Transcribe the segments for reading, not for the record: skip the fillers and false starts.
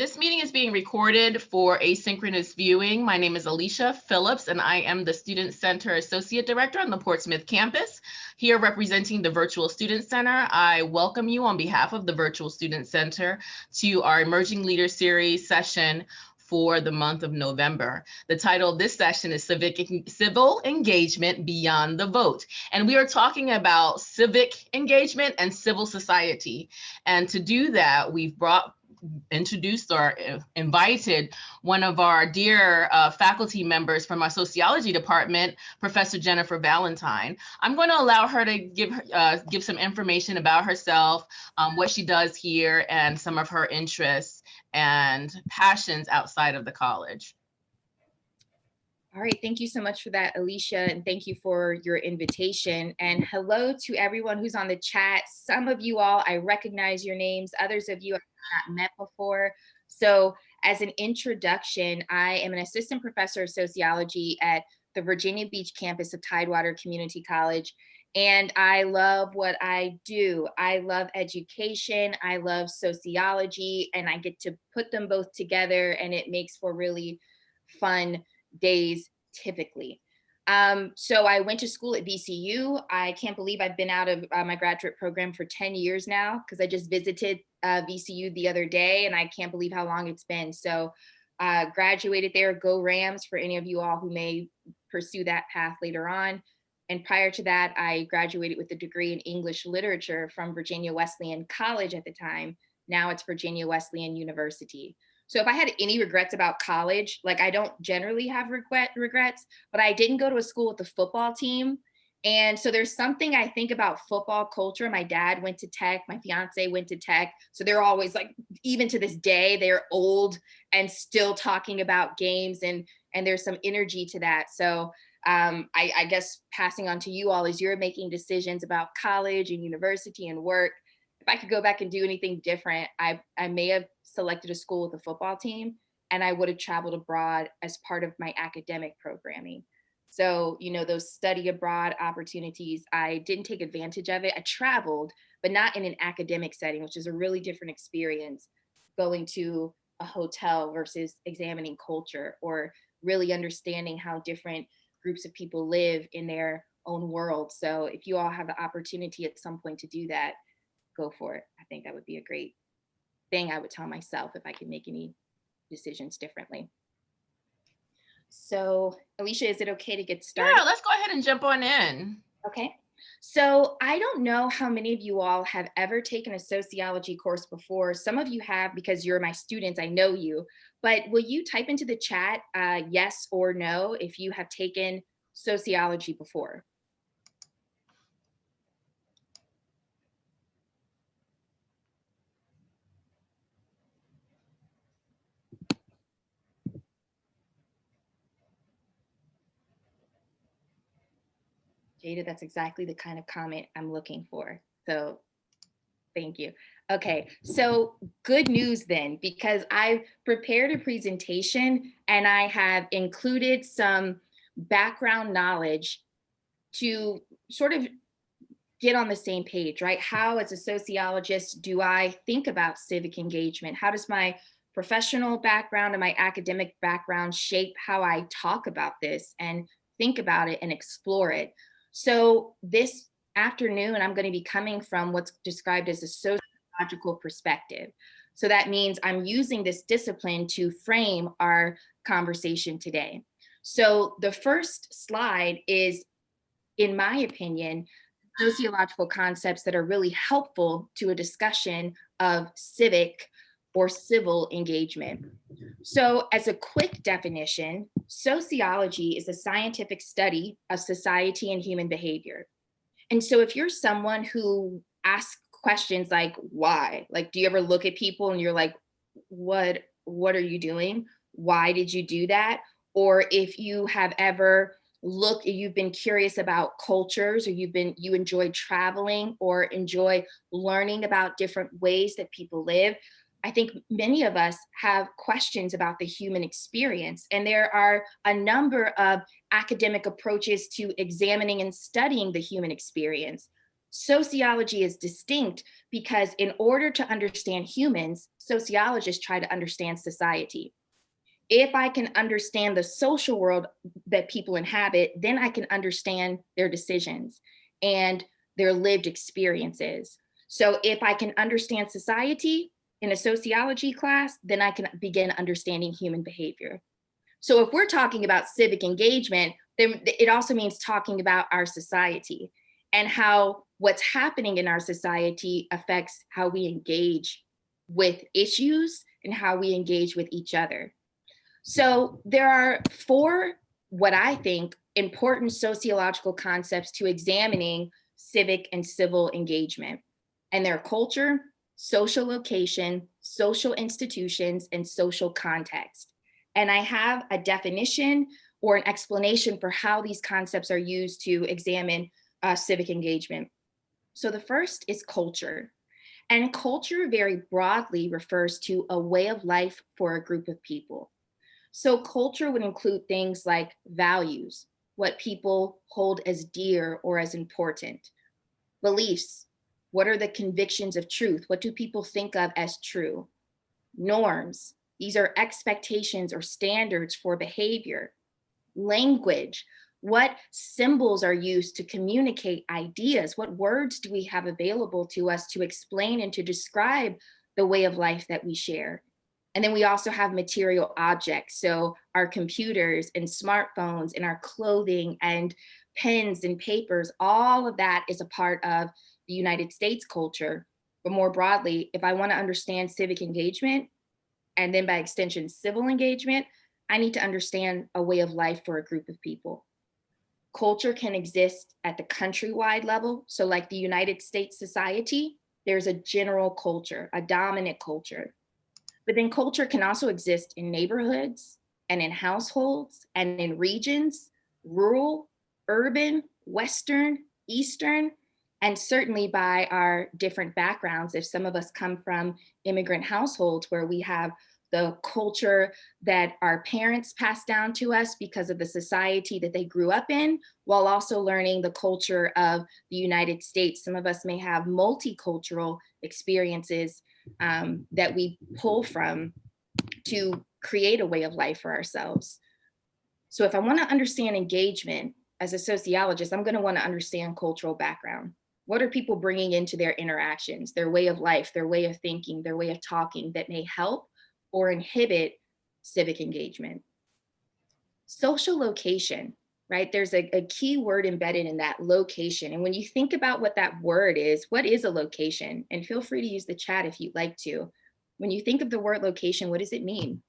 This meeting is being recorded for asynchronous viewing. My name is Alicia Phillips, and I am the Student Center Associate Director on the Portsmouth campus. Here representing the Virtual Student Center, I welcome you on behalf of the Virtual Student Center to our Emerging Leaders Series session for the month of November. The title of this session is Civil Engagement Beyond the Vote. And we are talking about civic engagement and civil society. And to do that, we've introduced or invited one of our dear faculty members from our sociology department, Professor Jennifer Valentine. I'm going to allow her to give some information about herself, what she does here, and some of her interests and passions outside of the college. All right, thank you so much for that, Alicia, and thank you for your invitation. And hello to everyone who's on the chat. Some of you all, I recognize your names. Others of you I've not met before. So as an introduction, I am an assistant professor of sociology at the Virginia Beach campus of Tidewater Community College. And I love what I do. I love education, I love sociology, and I get to put them both together, and it makes for really fun days typically. So I went to school at VCU. I can't believe I've been out of my graduate program for 10 years now, because I just visited VCU the other day, and I can't believe how long it's been. So graduated there. Go Rams for any of you all who may pursue that path later on. And prior to that, I graduated with a degree in English literature from Virginia Wesleyan College at the time. Now it's Virginia Wesleyan University. So if I had any regrets about college, like I don't generally have regrets, but I didn't go to a school with a football team. And so there's something I think about football culture. My dad went to Tech, my fiance went to Tech. So they're always like, even to this day, they're old and still talking about games, and there's some energy to that. So I guess passing on to you all as you're making decisions about college and university and work. If I could go back and do anything different, I may have selected a school with a football team, and I would have traveled abroad as part of my academic programming. So, you know, those study abroad opportunities, I didn't take advantage of it. I traveled, but not in an academic setting, which is a really different experience, going to a hotel versus examining culture or really understanding how different groups of people live in their own world. So if you all have the opportunity at some point to do that, go for it. I think that would be a great thing I would tell myself if I could make any decisions differently. So Alicia, is it okay to get started? Yeah, let's go ahead and jump on in. Okay. So I don't know how many of you all have ever taken a sociology course before. Some of you have because you're my students, I know you, but will you type into the chat yes or no if you have taken sociology before? Jada, that's exactly the kind of comment I'm looking for. So thank you. Okay, so good news then, because I've prepared a presentation and I have included some background knowledge to sort of get on the same page, right? How, as a sociologist, do I think about civic engagement? How does my professional background and my academic background shape how I talk about this and think about it and explore it? So this afternoon, I'm going to be coming from what's described as a sociological perspective. So that means I'm using this discipline to frame our conversation today. So the first slide is, in my opinion, sociological concepts that are really helpful to a discussion of civic or civil engagement. So as a quick definition, sociology is a scientific study of society and human behavior. And so if you're someone who asks questions like, why? Like, do you ever look at people and you're like, what are you doing? Why did you do that? Or if you have ever you've been curious about cultures, or you enjoy traveling or enjoy learning about different ways that people live, I think many of us have questions about the human experience. And there are a number of academic approaches to examining and studying the human experience. Sociology is distinct because in order to understand humans, sociologists try to understand society. If I can understand the social world that people inhabit, then I can understand their decisions and their lived experiences. So if I can understand society in a sociology class, then I can begin understanding human behavior. So if we're talking about civic engagement, then it also means talking about our society and how what's happening in our society affects how we engage with issues and how we engage with each other. So there are four, what I think, important sociological concepts to examining civic and civil engagement. And they're culture, social location, social institutions, and social context. And I have a definition or an explanation for how these concepts are used to examine civic engagement. So the first is culture. And culture very broadly refers to a way of life for a group of people. So culture would include things like values, what people hold as dear or as important, beliefs, what are the convictions of truth? What do people think of as true? Norms, these are expectations or standards for behavior. Language, what symbols are used to communicate ideas? What words do we have available to us to explain and to describe the way of life that we share? And then we also have material objects. So our computers and smartphones and our clothing and pens and papers, all of that is a part of the United States culture. But more broadly, if I want to understand civic engagement, and then by extension, civil engagement, I need to understand a way of life for a group of people. Culture can exist at the countrywide level. So like the United States society, there's a general culture, a dominant culture. But then culture can also exist in neighborhoods and in households and in regions, rural, urban, Western, Eastern, and certainly by our different backgrounds. If some of us come from immigrant households where we have the culture that our parents passed down to us because of the society that they grew up in, while also learning the culture of the United States. Some of us may have multicultural experiences that we pull from to create a way of life for ourselves. So if I want to understand engagement as a sociologist, I'm going to want to understand cultural background. What are people bringing into their interactions, their way of life, their way of thinking, their way of talking that may help or inhibit civic engagement? Social location, right? There's a key word embedded in that, location. And when you think about what that word is, what is a location? And feel free to use the chat if you'd like to. When you think of the word location, what does it mean?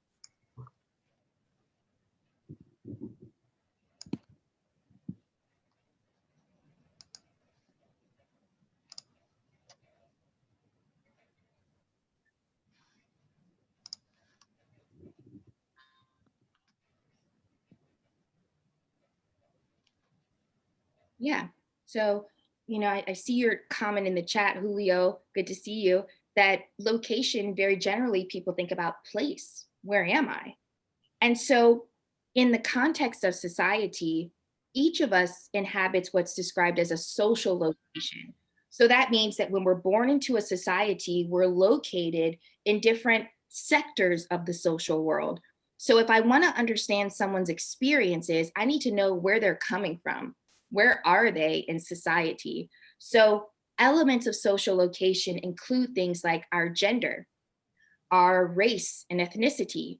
Yeah. So, I see your comment in the chat, Julio. Good to see you. That location, very generally, people think about place. Where am I? And so, in the context of society, each of us inhabits what's described as a social location. So that means that when we're born into a society, we're located in different sectors of the social world. So if I want to understand someone's experiences, I need to know where they're coming from. Where are they in society? So elements of social location include things like our gender, our race and ethnicity,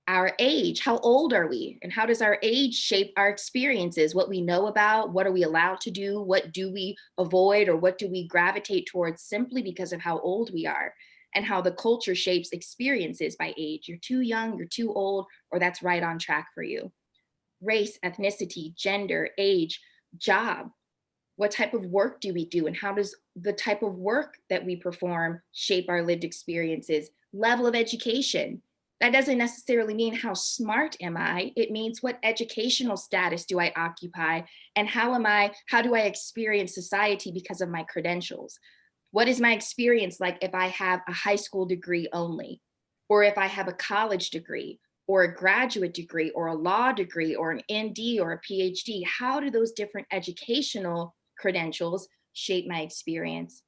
our age, how old are we? And how does our age shape our experiences? What we know about, what are we allowed to do? What do we avoid or what do we gravitate towards simply because of how old we are? And how the culture shapes experiences by age. You're too young, you're too old, or that's right on track for you. Race, ethnicity, gender, age, job. What type of work do we do? And how does the type of work that we perform shape our lived experiences? Level of education. That doesn't necessarily mean how smart am I. It means what educational status do I occupy and how do I experience society because of my credentials? What is my experience like if I have a high school degree only, or if I have a college degree, or a graduate degree, or a law degree, or an ND or a PhD? How do those different educational credentials shape my experience?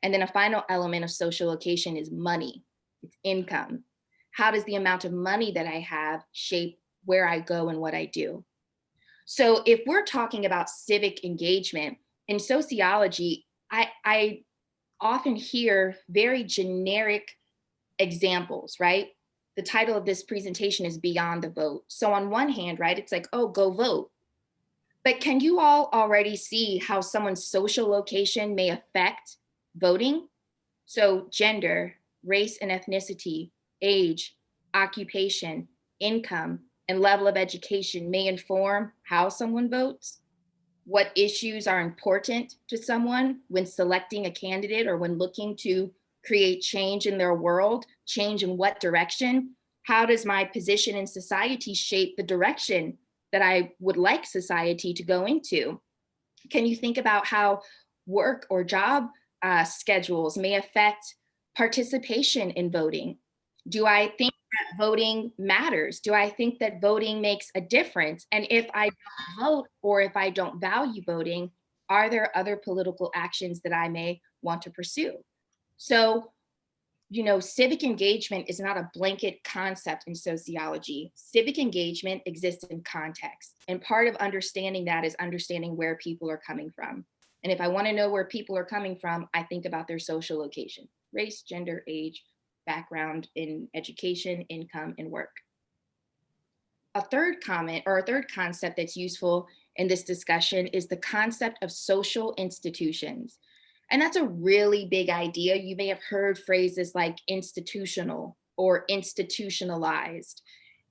And then a final element of social location is money, it's income. How does the amount of money that I have shape where I go and what I do? So if we're talking about civic engagement in sociology, I often hear very generic examples, right? The title of this presentation is Beyond the Vote. So on one hand, right, it's like, oh, go vote. But can you all already see how someone's social location may affect voting? So gender, race and ethnicity, age, occupation, income, and level of education may inform how someone votes. What issues are important to someone when selecting a candidate or when looking to create change in their world, change in what direction? How does my position in society shape the direction that I would like society to go into? Can you think about how work or job schedules may affect participation in voting? Do I think that voting matters? Do I think that voting makes a difference? And if I don't vote or if I don't value voting, are there other political actions that I may want to pursue? So, you know, civic engagement is not a blanket concept in sociology. Civic engagement exists in context. And part of understanding that is understanding where people are coming from. And if I want to know where people are coming from, I think about their social location, race, gender, age, background in education, income, and work. A third comment or a third concept that's useful in this discussion is the concept of social institutions. And that's a really big idea. You may have heard phrases like institutional or institutionalized.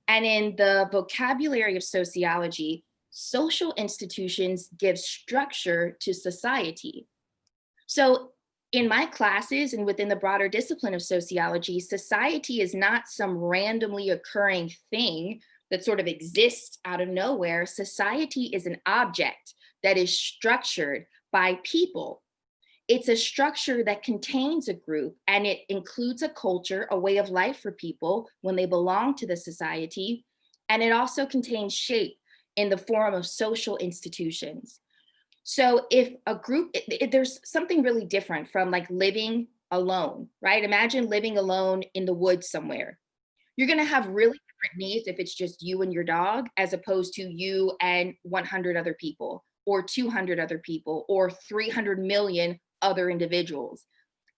And in the vocabulary of sociology, social institutions give structure to society. So in my classes and within the broader discipline of sociology, society is not some randomly occurring thing that sort of exists out of nowhere. Society is an object that is structured by people. It's a structure that contains a group, and it includes a culture, a way of life for people when they belong to the society. And it also contains shape in the form of social institutions. So if a group, there's something really different from like living alone, right? Imagine living alone in the woods somewhere. You're going to have really different needs if it's just you and your dog, as opposed to you and 100 other people, or 200 other people, or 300 million other individuals.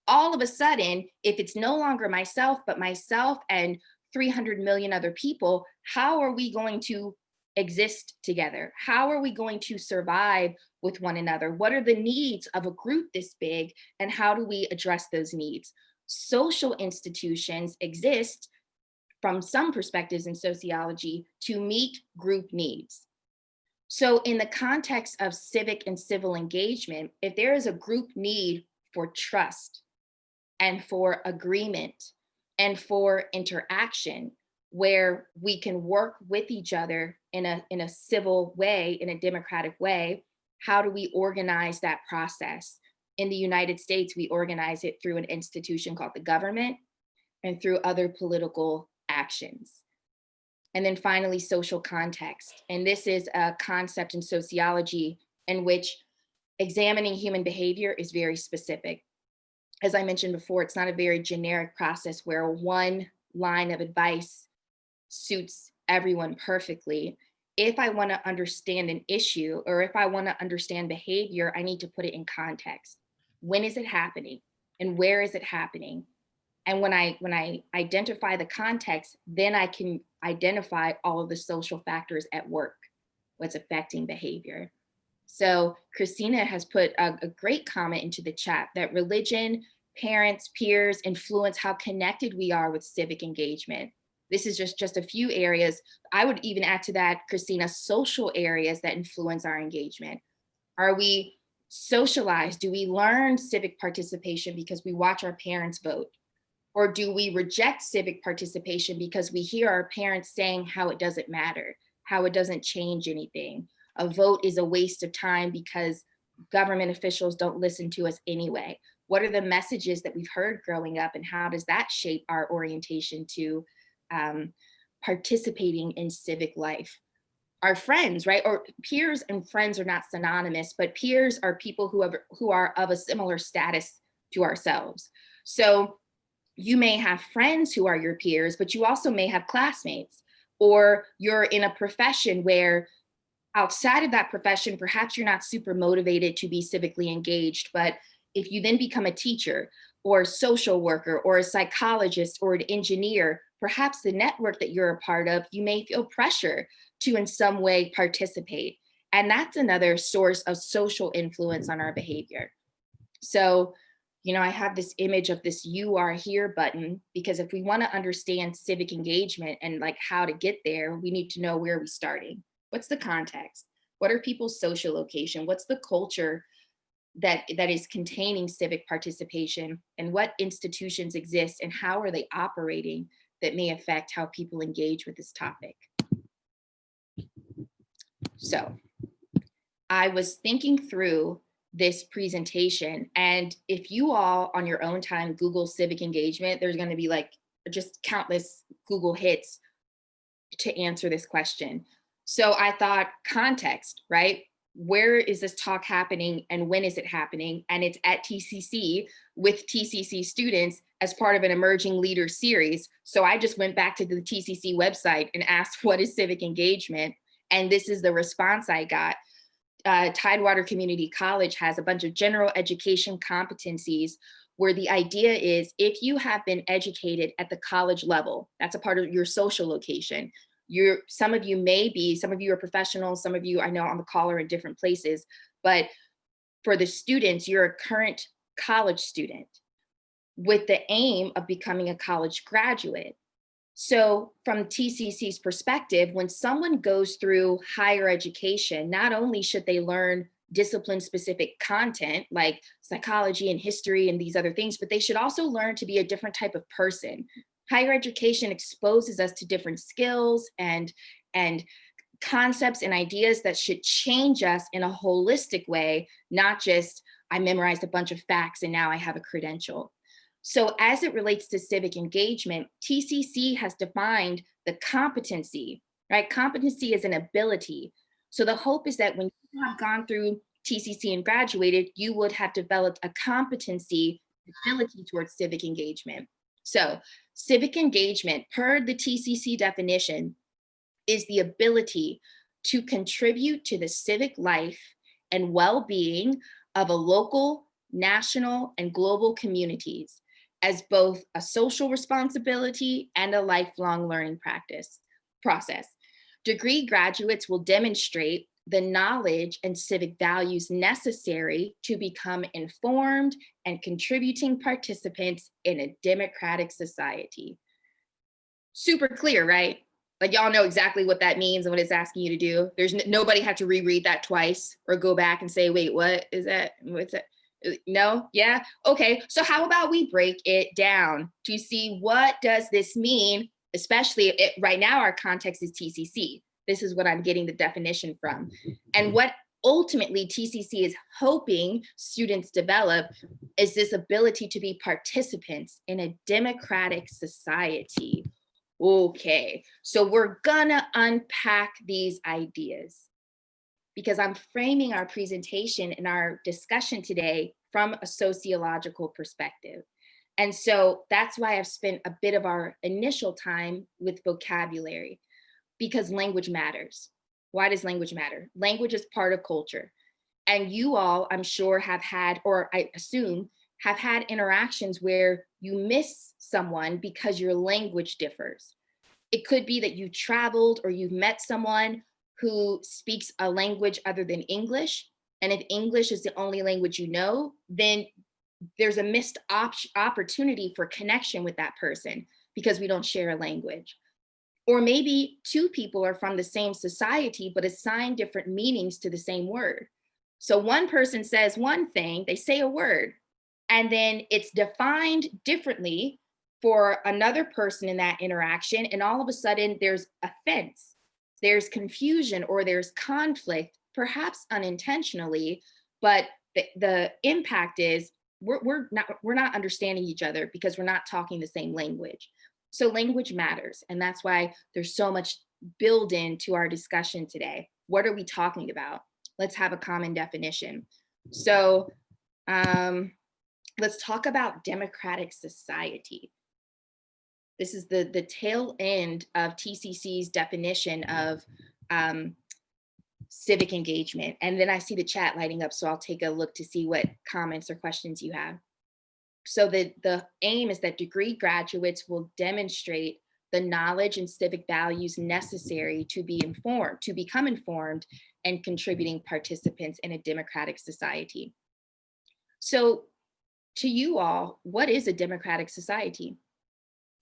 All of a sudden, if it's no longer myself, but myself and 300 million other people, how are we going to exist together? How are we going to survive with one another? What are the needs of a group this big, and how do we address those needs? Social institutions exist from some perspectives in sociology to meet group needs. So in the context of civic and civil engagement, if there is a group need for trust and for agreement and for interaction, where we can work with each other in a civil way, in a democratic way, how do we organize that process? In the United States, we organize it through an institution called the government and through other political actions. And then finally, social context. And this is a concept in sociology in which examining human behavior is very specific. As I mentioned before, it's not a very generic process where one line of advice suits everyone perfectly. If I want to understand an issue, or if I want to understand behavior, I need to put it in context. When is it happening? And where is it happening? And when I identify the context, then I can identify all of the social factors at work, what's affecting behavior. So Christina has put a great comment into the chat that religion, parents, peers influence how connected we are with civic engagement. This is just a few areas. I would even add to that, Christina, social areas that influence our engagement. Are we socialized? Do we learn civic participation because we watch our parents vote? Or do we reject civic participation because we hear our parents saying how it doesn't matter, how it doesn't change anything? A vote is a waste of time because government officials don't listen to us anyway. What are the messages that we've heard growing up, and how does that shape our orientation to participating in civic life? our friends, right? Or peers and friends are not synonymous, but peers are people who are of a similar status to ourselves. So you may have friends who are your peers, but you also may have classmates, or you're in a profession where outside of that profession, perhaps you're not super motivated to be civically engaged, but if you then become a teacher or a social worker or a psychologist or an engineer, perhaps the network that you're a part of, you may feel pressure to in some way participate. And that's another source of social influence on our behavior. So, I have this image of this "you are here" button, because if we want to understand civic engagement and like how to get there, we need to know where we're starting. What's the context? What are people's social location? What's the culture that is containing civic participation? And what institutions exist and how are they operating that may affect how people engage with this topic? So I was thinking through this presentation, and if you all on your own time Google civic engagement, there's going to be like just countless Google hits to answer this question. So I thought context, right? Where is this talk happening and when is it happening? And it's at TCC with TCC students as part of an emerging leaders series. So I just went back to the TCC website and asked, what is civic engagement? And this is the response I got. Tidewater Community College has a bunch of general education competencies where the idea is if you have been educated at the college level, that's a part of your social location. Some of you are professionals, some of you I know on the call are in different places, but for the students, you're a current college student with the aim of becoming a college graduate. So from TCC's perspective, when someone goes through higher education, not only should they learn discipline-specific content like psychology and history and these other things, but they should also learn to be a different type of person. Higher education exposes us to different skills and concepts and ideas that should change us in a holistic way, not just I memorized a bunch of facts and now I have a credential. So as it relates to civic engagement, TCC has defined the competency, right? Competency is an ability. So the hope is that when you have gone through TCC and graduated, you would have developed a competency ability towards civic engagement. So civic engagement, per the TCC definition, is the ability to contribute to the civic life and well-being of a local, national, and global communities as both a social responsibility and a lifelong learning process. Degree graduates will demonstrate the knowledge and civic values necessary to become informed and contributing participants in a democratic society. Super clear, right? Like y'all know exactly what that means and what it's asking you to do. There's nobody had to reread that twice or go back and say, wait, what is that? What's that? No? Yeah? Okay. So how about we break it down to see what does this mean, especially right now our context is TCC. This is what I'm getting the definition from. And what ultimately TCC is hoping students develop is this ability to be participants in a democratic society. Okay, so we're gonna unpack these ideas because I'm framing our presentation and our discussion today from a sociological perspective. And so that's why I've spent a bit of our initial time with vocabulary, because language matters. Why does language matter? Language is part of culture. And you all, I'm sure, have had, or I assume, have had interactions where you miss someone because your language differs. It could be that you traveled or you've met someone who speaks a language other than English. And if English is the only language you know, then there's a missed opportunity for connection with that person because we don't share a language. Or maybe two people are from the same society, but assign different meanings to the same word. So one person says one thing, they say a word, and then it's defined differently for another person in that interaction. And all of a sudden there's offense, there's confusion, or there's conflict, perhaps unintentionally, but the impact is we're not understanding each other because we're not talking the same language. So language matters. And that's why there's so much build into our discussion today. What are we talking about? Let's have a common definition. So let's talk about democratic society. This is the tail end of TCC's definition of civic engagement. And then I see the chat lighting up, so I'll take a look to see what comments or questions you have. So the aim is that degree graduates will demonstrate the knowledge and civic values necessary to be informed, to become informed and contributing participants in a democratic society. So to you all, what is a democratic society?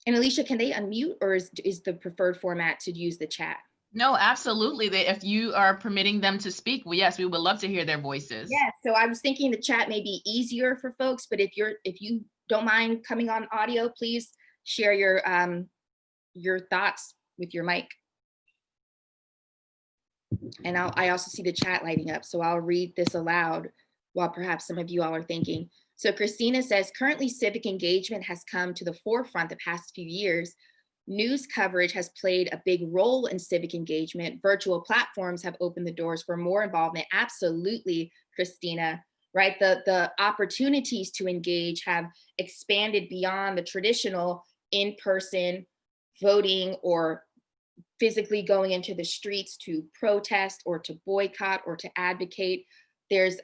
And Alicia, can they unmute, or is the preferred format to use the chat? No, absolutely. If you are permitting them to speak, well, yes, we would love to hear their voices. Yeah, so I was thinking the chat may be easier for folks, but if you don't mind coming on audio, please share your thoughts with your mic. And I also see the chat lighting up, so I'll read this aloud while perhaps some of you all are thinking. So Christina says, currently civic engagement has come to the forefront the past few years. News coverage has played a big role in civic engagement. Virtual platforms have opened the doors for more involvement. Absolutely, Christina, right? The opportunities to engage have expanded beyond the traditional in-person voting or physically going into the streets to protest or to boycott or to advocate. There's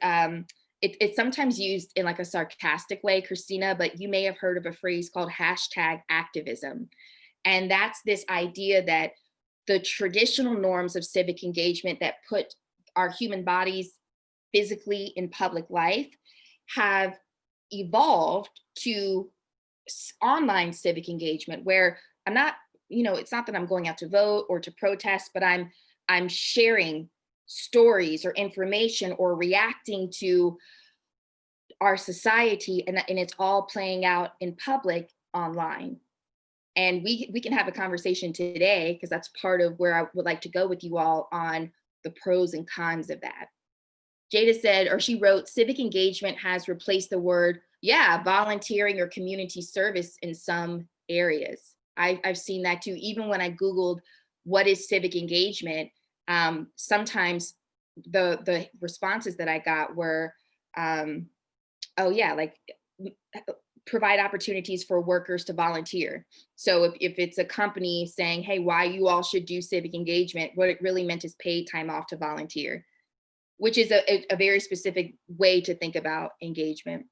it's sometimes used in like a sarcastic way, Christina, but you may have heard of a phrase called #activism. And that's this idea that the traditional norms of civic engagement that put our human bodies physically in public life have evolved to online civic engagement, where I'm not, it's not that I'm going out to vote or to protest, but I'm sharing stories or information or reacting to our society, and it's all playing out in public online. And we can have a conversation today, because that's part of where I would like to go with you all on the pros and cons of that. Jada said, or she wrote, civic engagement has replaced the word, volunteering or community service in some areas. I've seen that too. Even when I Googled what is civic engagement, sometimes the responses that I got were, provide opportunities for workers to volunteer. So if it's a company saying, hey, why you all should do civic engagement, what it really meant is paid time off to volunteer, which is a very specific way to think about engagement.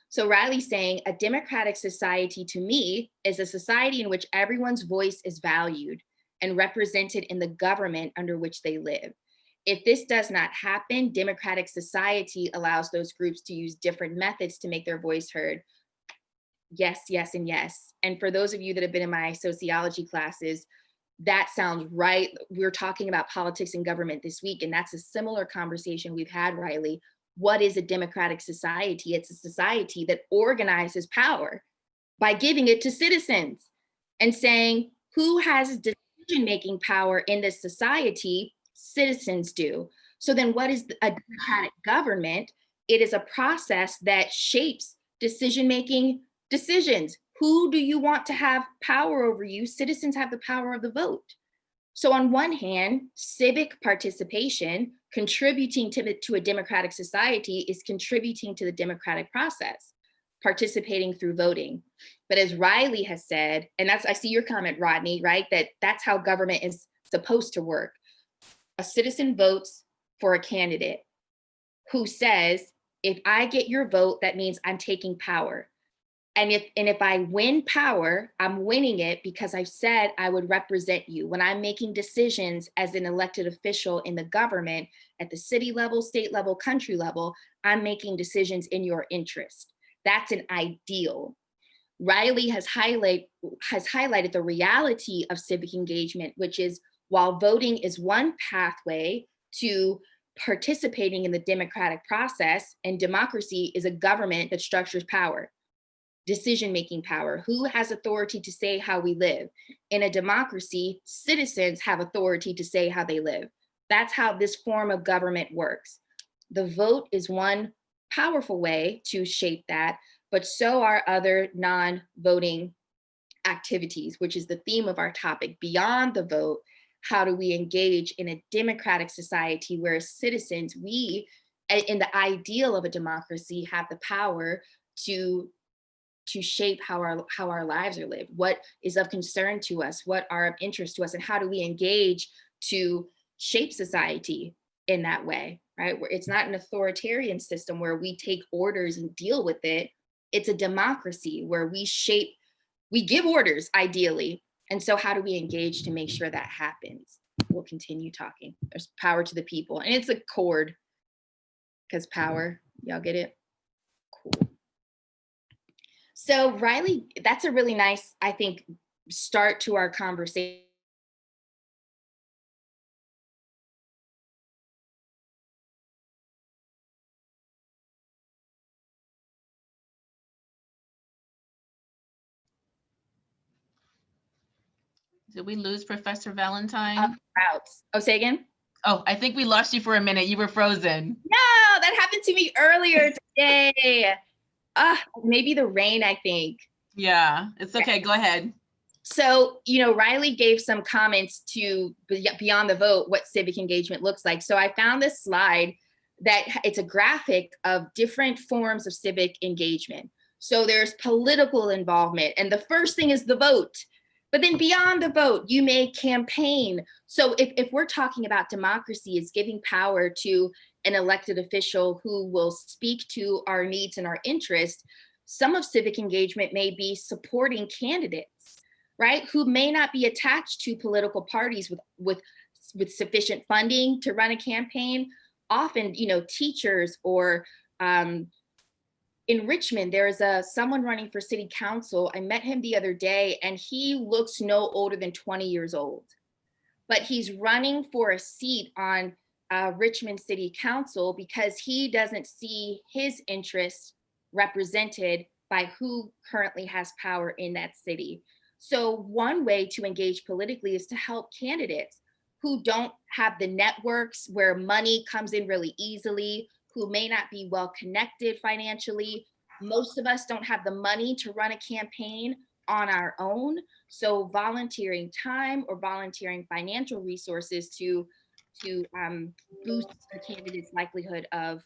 So Riley's saying, a democratic society to me is a society in which everyone's voice is valued and represented in the government under which they live. If this does not happen, democratic society allows those groups to use different methods to make their voice heard. Yes, yes, and yes. And for those of you that have been in my sociology classes, that sounds right. We're talking about politics and government this week, and that's a similar conversation we've had, Riley. What is a democratic society? It's a society that organizes power by giving it to citizens and saying, who has decision-making power in this society? Citizens do. So then what is a democratic government? It is a process that shapes decision-making decisions. Who do you want to have power over you? Citizens have the power of the vote. So on one hand, civic participation, contributing to a democratic society, is contributing to the democratic process, participating through voting. But as Riley has said, and I see your comment, Rodney, right? That's how government is supposed to work. A citizen votes for a candidate who says, if I get your vote, that means I'm taking power. And if I win power, I'm winning it because I said I would represent you. When I'm making decisions as an elected official in the government at the city level, state level, country level, I'm making decisions in your interest. That's an ideal. Riley has highlighted the reality of civic engagement, which is, while voting is one pathway to participating in the democratic process, and democracy is a government that structures power. Decision-making power. Who has authority to say how we live? In a democracy, citizens have authority to say how they live. That's how this form of government works. The vote is one powerful way to shape that, but so are other non-voting activities, which is the theme of our topic. Beyond the vote, how do we engage in a democratic society where as citizens, we, in the ideal of a democracy, have the power to shape how our lives are lived, what is of concern to us, what are of interest to us, and how do we engage to shape society in that way, right? Where it's not an authoritarian system where we take orders and deal with it. It's a democracy where we give orders ideally. And so how do we engage to make sure that happens? We'll continue talking. There's power to the people. And it's a chord, because power, y'all get it? Cool. So Riley, that's a really nice, I think, start to our conversation. Did we lose Professor Valentine? Routes. Oh, say again? Oh, I think we lost you for a minute. You were frozen. No, that happened to me earlier today. Maybe the rain, I think. Yeah, it's okay. Go ahead. So, Riley gave some comments to Beyond the Vote, what civic engagement looks like. So I found this slide that it's a graphic of different forms of civic engagement. So there's political involvement, and the first thing is the vote. But then beyond the vote, you may campaign. So if we're talking about democracy, it's giving power to an elected official who will speak to our needs and our interests. Some of civic engagement may be supporting candidates, right, who may not be attached to political parties with sufficient funding to run a campaign. Often, teachers or in Richmond, there's someone running for city council. I met him the other day, and he looks no older than 20 years old. But he's running for a seat on Richmond City Council because he doesn't see his interests represented by who currently has power in that city. So one way to engage politically is to help candidates who don't have the networks where money comes in really easily, who may not be well connected financially. Most of us don't have the money to run a campaign on our own. So volunteering time or volunteering financial resources to boost a candidate's likelihood of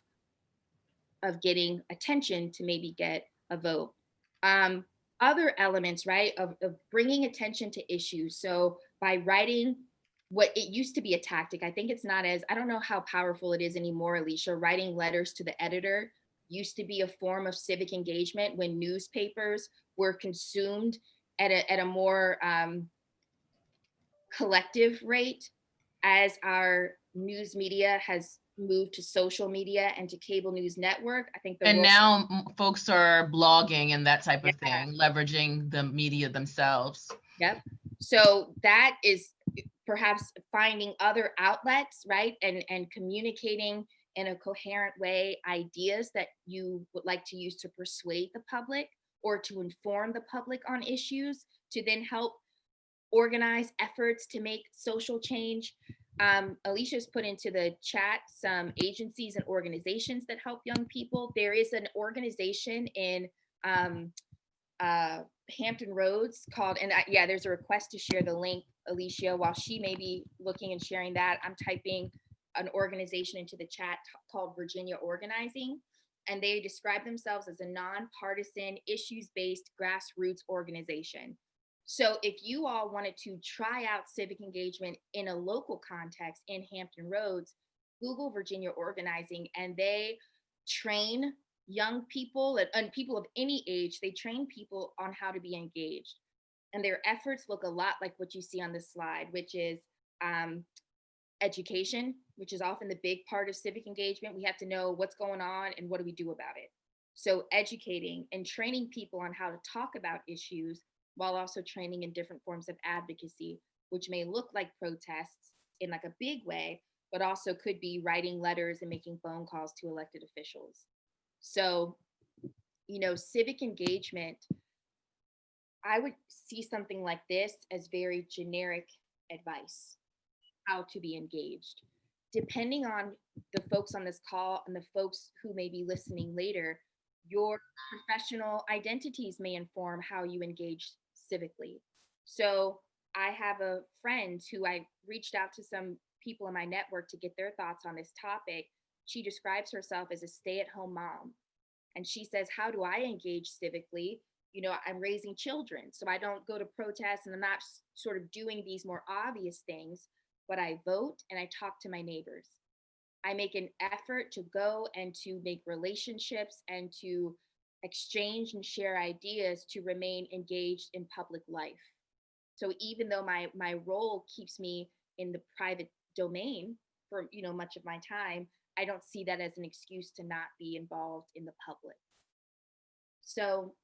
getting attention to maybe get a vote. Other elements, right, of bringing attention to issues. So by writing what it used to be a tactic, I think it's not as, I don't know how powerful it is anymore, Alicia. Writing letters to the editor used to be a form of civic engagement when newspapers were consumed at a more collective rate. As our news media has moved to social media and to cable news network, I think now folks are blogging and that type of thing, leveraging the media themselves. Yep. So that is perhaps finding other outlets, right? And communicating in a coherent way ideas that you would like to use to persuade the public or to inform the public on issues to then help organize efforts to make social change. Alicia's put into the chat some agencies and organizations that help young people. There is an organization in Hampton Roads called, and there's a request to share the link, Alicia. While she may be looking and sharing that, I'm typing an organization into the chat called Virginia Organizing, and they describe themselves as a nonpartisan, issues-based grassroots organization. So if you all wanted to try out civic engagement in a local context in Hampton Roads, Google Virginia Organizing, and they train young people and people of any age. They train people on how to be engaged. And their efforts look a lot like what you see on this slide, which is education, which is often the big part of civic engagement. We have to know what's going on and what do we do about it. So educating and training people on how to talk about issues, while also training in different forms of advocacy, which may look like protests in like a big way, but also could be writing letters and making phone calls to elected officials. So, civic engagement, I would see something like this as very generic advice, how to be engaged. Depending on the folks on this call and the folks who may be listening later, your professional identities may inform how you engage civically. So I have a friend who I reached out to some people in my network to get their thoughts on this topic. She describes herself as a stay-at-home mom. And she says, how do I engage civically? You know, I'm raising children, so I don't go to protests and I'm not sort of doing these more obvious things, but I vote and I talk to my neighbors. I make an effort to go and to make relationships and to exchange and share ideas to remain engaged in public life. So even though my role keeps me in the private domain for, you know, much of my time, I don't see that as an excuse to not be involved in the public. So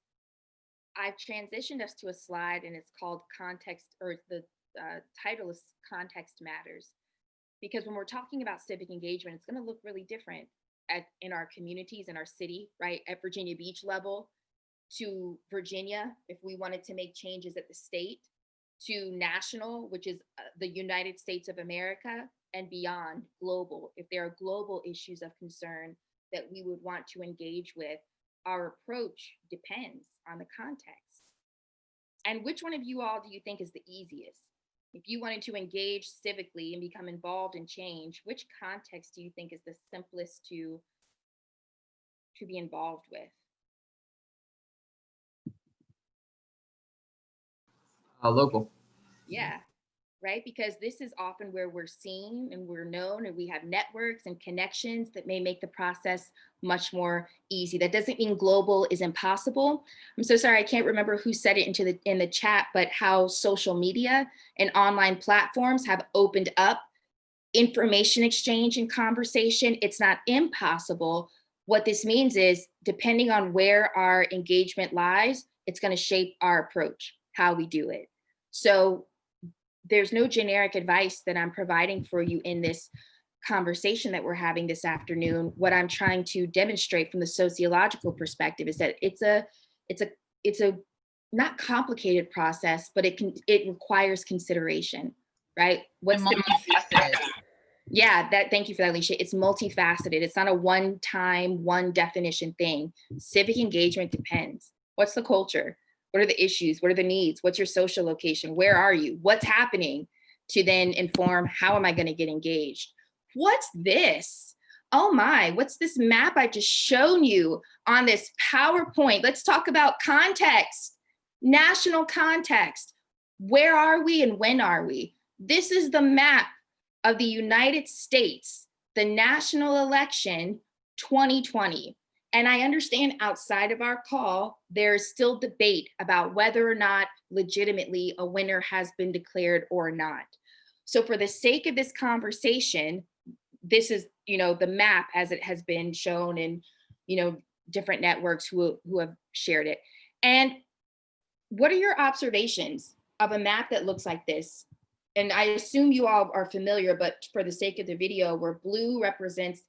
I've transitioned us to a slide, and it's called context, or the title is Context Matters. Because when we're talking about civic engagement, it's going to look really different in our communities, in our city, right? At Virginia Beach level, to Virginia, if we wanted to make changes at the state, to national, which is the United States of America, and beyond, global. If there are global issues of concern that we would want to engage with, our approach depends on the context. And which one of you all do you think is the easiest? If you wanted to engage civically and become involved in change, which context do you think is the simplest to be involved with? Local. Yeah, right? Because this is often where we're seen and we're known, and we have networks and connections that may make the process much more easy. That doesn't mean global is impossible. I'm so sorry, I can't remember who said it in the chat, but how social media and online platforms have opened up information exchange and conversation. It's not impossible. What this means is, depending on where our engagement lies, it's going to shape our approach, how we do it. So there's no generic advice that I'm providing for you in this conversation that we're having this afternoon. What I'm trying to demonstrate from the sociological perspective is that it's a not complicated process, but it requires consideration, right? What's multifaceted? Yeah, thank you for that, Alicia. It's multifaceted. It's not a one-time, one definition thing. Civic engagement depends. What's the culture? What are the issues? What are the needs? What's your social location? Where are you? What's happening? To then inform, how am I going to get engaged? What's this? Oh my, what's this map I just shown you on this PowerPoint? Let's talk about context, national context. Where are we and when are we? This is the map of the United States, the national election 2020. And I understand outside of our call, there's still debate about whether or not legitimately a winner has been declared or not. So for the sake of this conversation, this is, you know, the map as it has been shown in, you know, different networks who have shared it. And what are your observations of a map that looks like this? And I assume you all are familiar, but for the sake of the video, where blue represents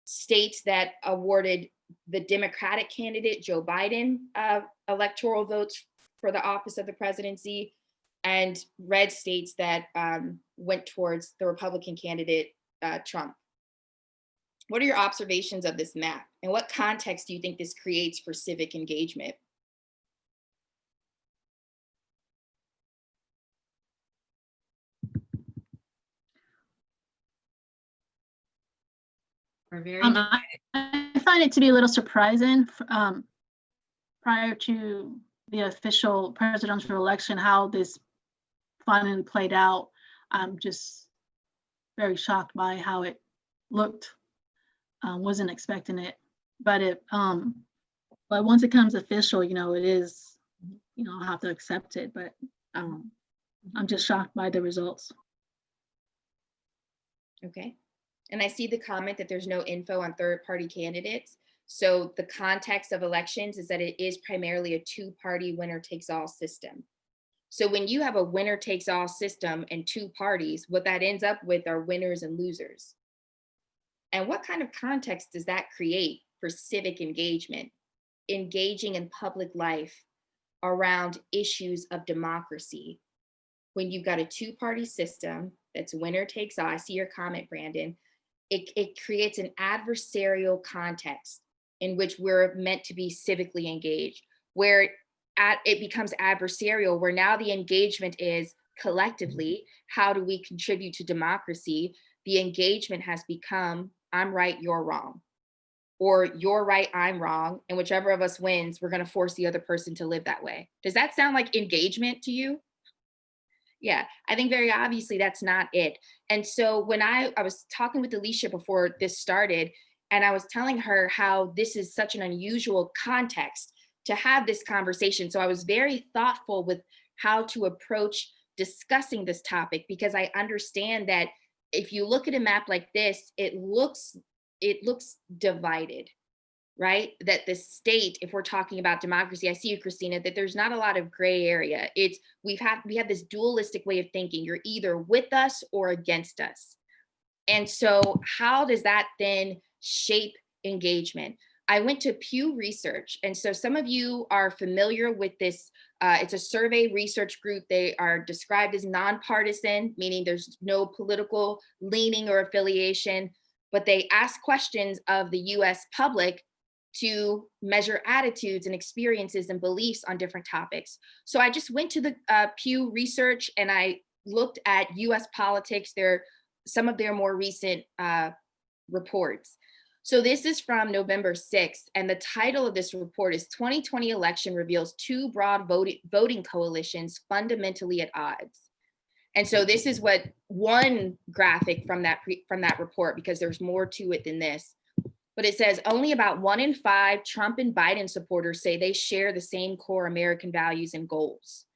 states that awarded the Democratic candidate, Joe Biden, electoral votes for the office of the presidency, and red states that went towards the Republican candidate, Trump. What are your observations of this map? And what context do you think this creates for civic engagement? I find it to be a little surprising prior to the official presidential election, how this finally played out. I'm just very shocked by how it looked. Wasn't expecting it, but but once it comes official, you know, it is, you know, I'll have to accept it, but I'm just shocked by the results. Okay. And I see the comment that there's no info on third-party candidates. So the context of elections is that it is primarily a two-party winner-takes-all system. So when you have a winner-takes-all system and two parties, what that ends up with are winners and losers. And what kind of context does that create for civic engagement, engaging in public life around issues of democracy? When you've got a two-party system that's winner-takes-all, I see your comment, Brandon, it creates an adversarial context in which we're meant to be civically engaged, where it becomes adversarial, where now the engagement is collectively, how do we contribute to democracy, the engagement has become, I'm right, you're wrong. Or you're right, I'm wrong. And whichever of us wins, we're going to force the other person to live that way. Does that sound like engagement to you? Yeah, I think very obviously that's not it. And so when I was talking with Alicia before this started, and I was telling her how this is such an unusual context to have this conversation. So I was very thoughtful with how to approach discussing this topic, because I understand that if you look at a map like this, it looks divided, right? That the state, if we're talking about democracy, I see you, Christina, that there's not a lot of gray area. It's we have this dualistic way of thinking. You're either with us or against us. And so how does that then shape engagement? I went to Pew Research. And so some of you are familiar with this. It's a survey research group. They are described as nonpartisan, meaning there's no political leaning or affiliation, but they ask questions of the US public to measure attitudes and experiences and beliefs on different topics. So I just went to the Pew Research and I looked at US politics, some of their more recent reports. So this is from November 6th, and the title of this report is 2020 Election Reveals Two Broad Voting Coalitions Fundamentally at Odds. And so this is what one graphic from that report, because there's more to it than this. But it says only about 1 in 5 Trump and Biden supporters say they share the same core American values and goals.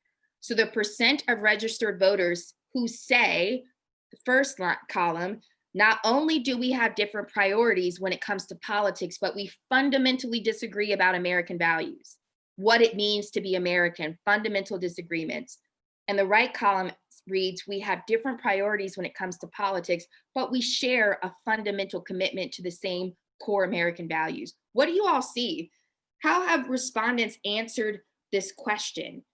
So the percent of registered voters who say, the first column, not only do we have different priorities when it comes to politics, but we fundamentally disagree about American values, what it means to be American, fundamental disagreements. And the right column reads, we have different priorities when it comes to politics, but we share a fundamental commitment to the same core American values. What do you all see? How have respondents answered this question?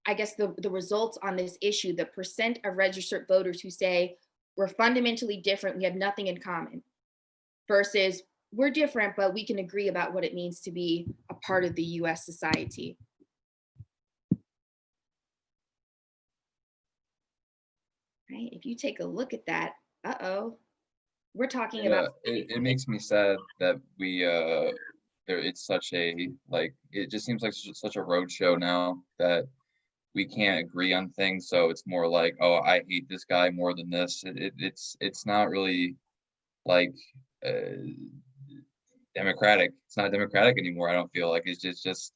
I guess the results on this issue, the percent of registered voters who say we're fundamentally different, we have nothing in common, versus we're different, but we can agree about what it means to be a part of the US society. Right, if you take a look at that, we're talking about. It makes me sad that it's such a, like, it just seems like such a roadshow now that we can't agree on things. So it's more like, oh, I hate this guy more than this. It's not really like democratic. It's not democratic anymore. I don't feel like it's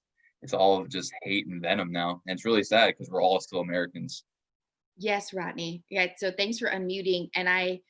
all just hate and venom now. And it's really sad because we're all still Americans. Yes, Rodney. Yeah, so thanks for unmuting. And I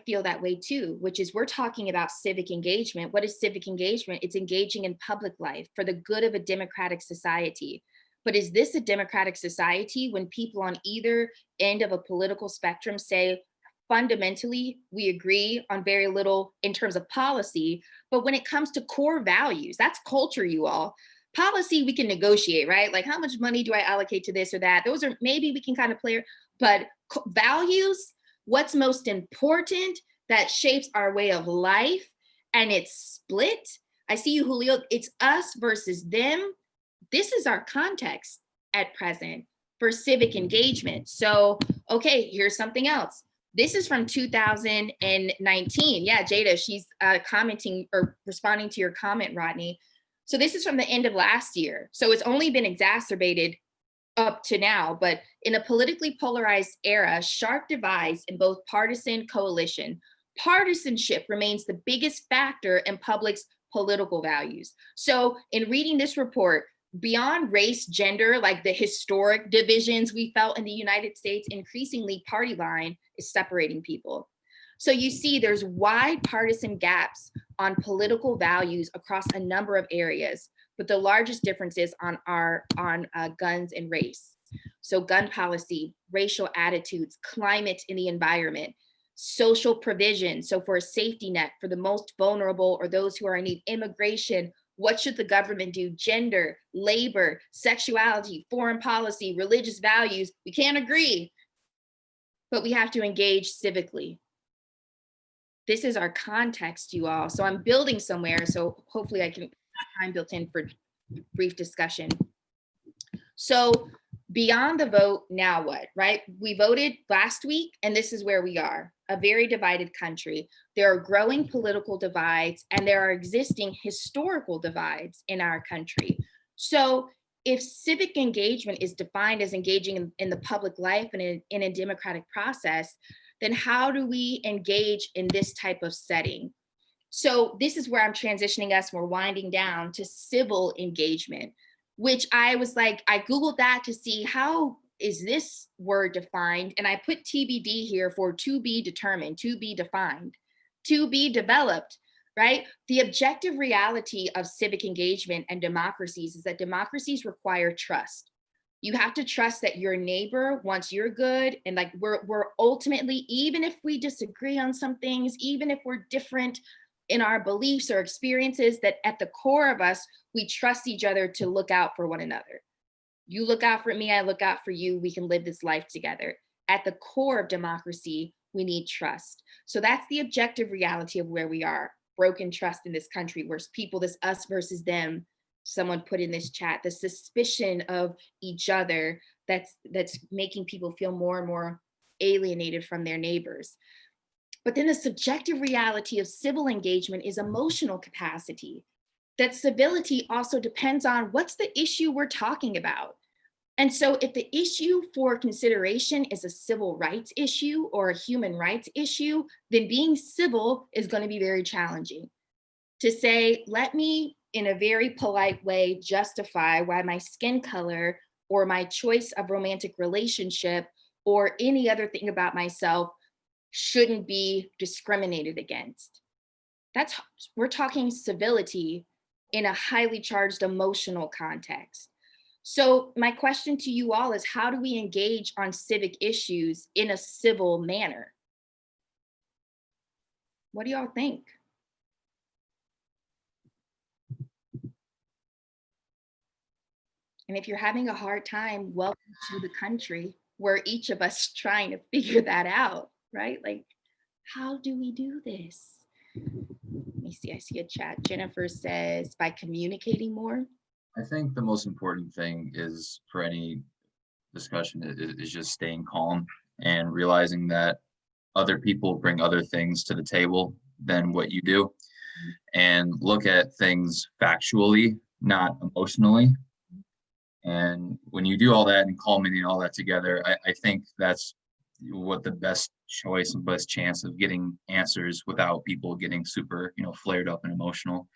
feel that way too, which is we're talking about civic engagement. What is civic engagement? It's engaging in public life for the good of a democratic society. But is this a democratic society when people on either end of a political spectrum say, fundamentally, we agree on very little in terms of policy, but when it comes to core values, that's culture, you all. Policy, we can negotiate, right? Like, how much money do I allocate to this or that? Those are, maybe we can kind of play, but values, what's most important, that shapes our way of life, and it's split. I see you, Julio, it's us versus them. This is our context at present for civic engagement. So, okay, here's something else. This is from 2019. Yeah, Jada, she's commenting or responding to your comment, Rodney. So this is from the end of last year. So it's only been exacerbated up to now, but in a politically polarized era, sharp divides in both partisan coalition, partisanship remains the biggest factor in public's political values. So in reading this report, beyond race, gender, like the historic divisions we felt in the United States, increasingly party line is separating people. So you see there's wide partisan gaps on political values across a number of areas, but the largest differences on guns and race. So gun policy, racial attitudes, climate in the environment, social provision. So for a safety net for the most vulnerable or those who are in need, immigration, what should the government do? Gender, labor, sexuality, foreign policy, religious values. We can't agree, but we have to engage civically. This is our context, you all. So I'm building somewhere. So hopefully I can have time built in for brief discussion. So Beyond the vote, now what, right? We voted last week, and this is where we are, a very divided country. There are growing political divides, and there are existing historical divides in our country. So if civic engagement is defined as engaging in the public life and in a democratic process, then how do we engage in this type of setting? So this is where I'm transitioning us, we're winding down to civil engagement, which I was like, I Googled that to see how is this word defined? And I put TBD here for to be determined, to be defined, to be developed, right? The objective reality of civic engagement and democracies is that democracies require trust. You have to trust that your neighbor wants your good, and like we're ultimately, even if we disagree on some things, even if we're different in our beliefs or experiences, that at the core of us, we trust each other to look out for one another. You look out for me, I look out for you, we can live this life together. At the core of democracy, we need trust. So that's the objective reality of where we are. Broken trust in this country, where people, this us versus them, someone put in this chat, the suspicion of each other that's making people feel more and more alienated from their neighbors. But then the subjective reality of civil engagement is emotional capacity. That civility also depends on what's the issue we're talking about. And so if the issue for consideration is a civil rights issue or a human rights issue, then being civil is going to be very challenging. To say, let me, in a very polite way, justify why my skin color or my choice of romantic relationship or any other thing about myself shouldn't be discriminated against. We're talking civility in a highly charged emotional context. So my question to you all is, how do we engage on civic issues in a civil manner? What do y'all think? And if you're having a hard time, welcome to the country where each of us trying to figure that out, right? Like, how do we do this? Let me see, I see a chat. Jennifer says, by communicating more. I think the most important thing is for any discussion is just staying calm and realizing that other people bring other things to the table than what you do, and look at things factually, not emotionally. And when you do all that and culminating all that together, I think that's what the best choice and best chance of getting answers without people getting super, flared up and emotional.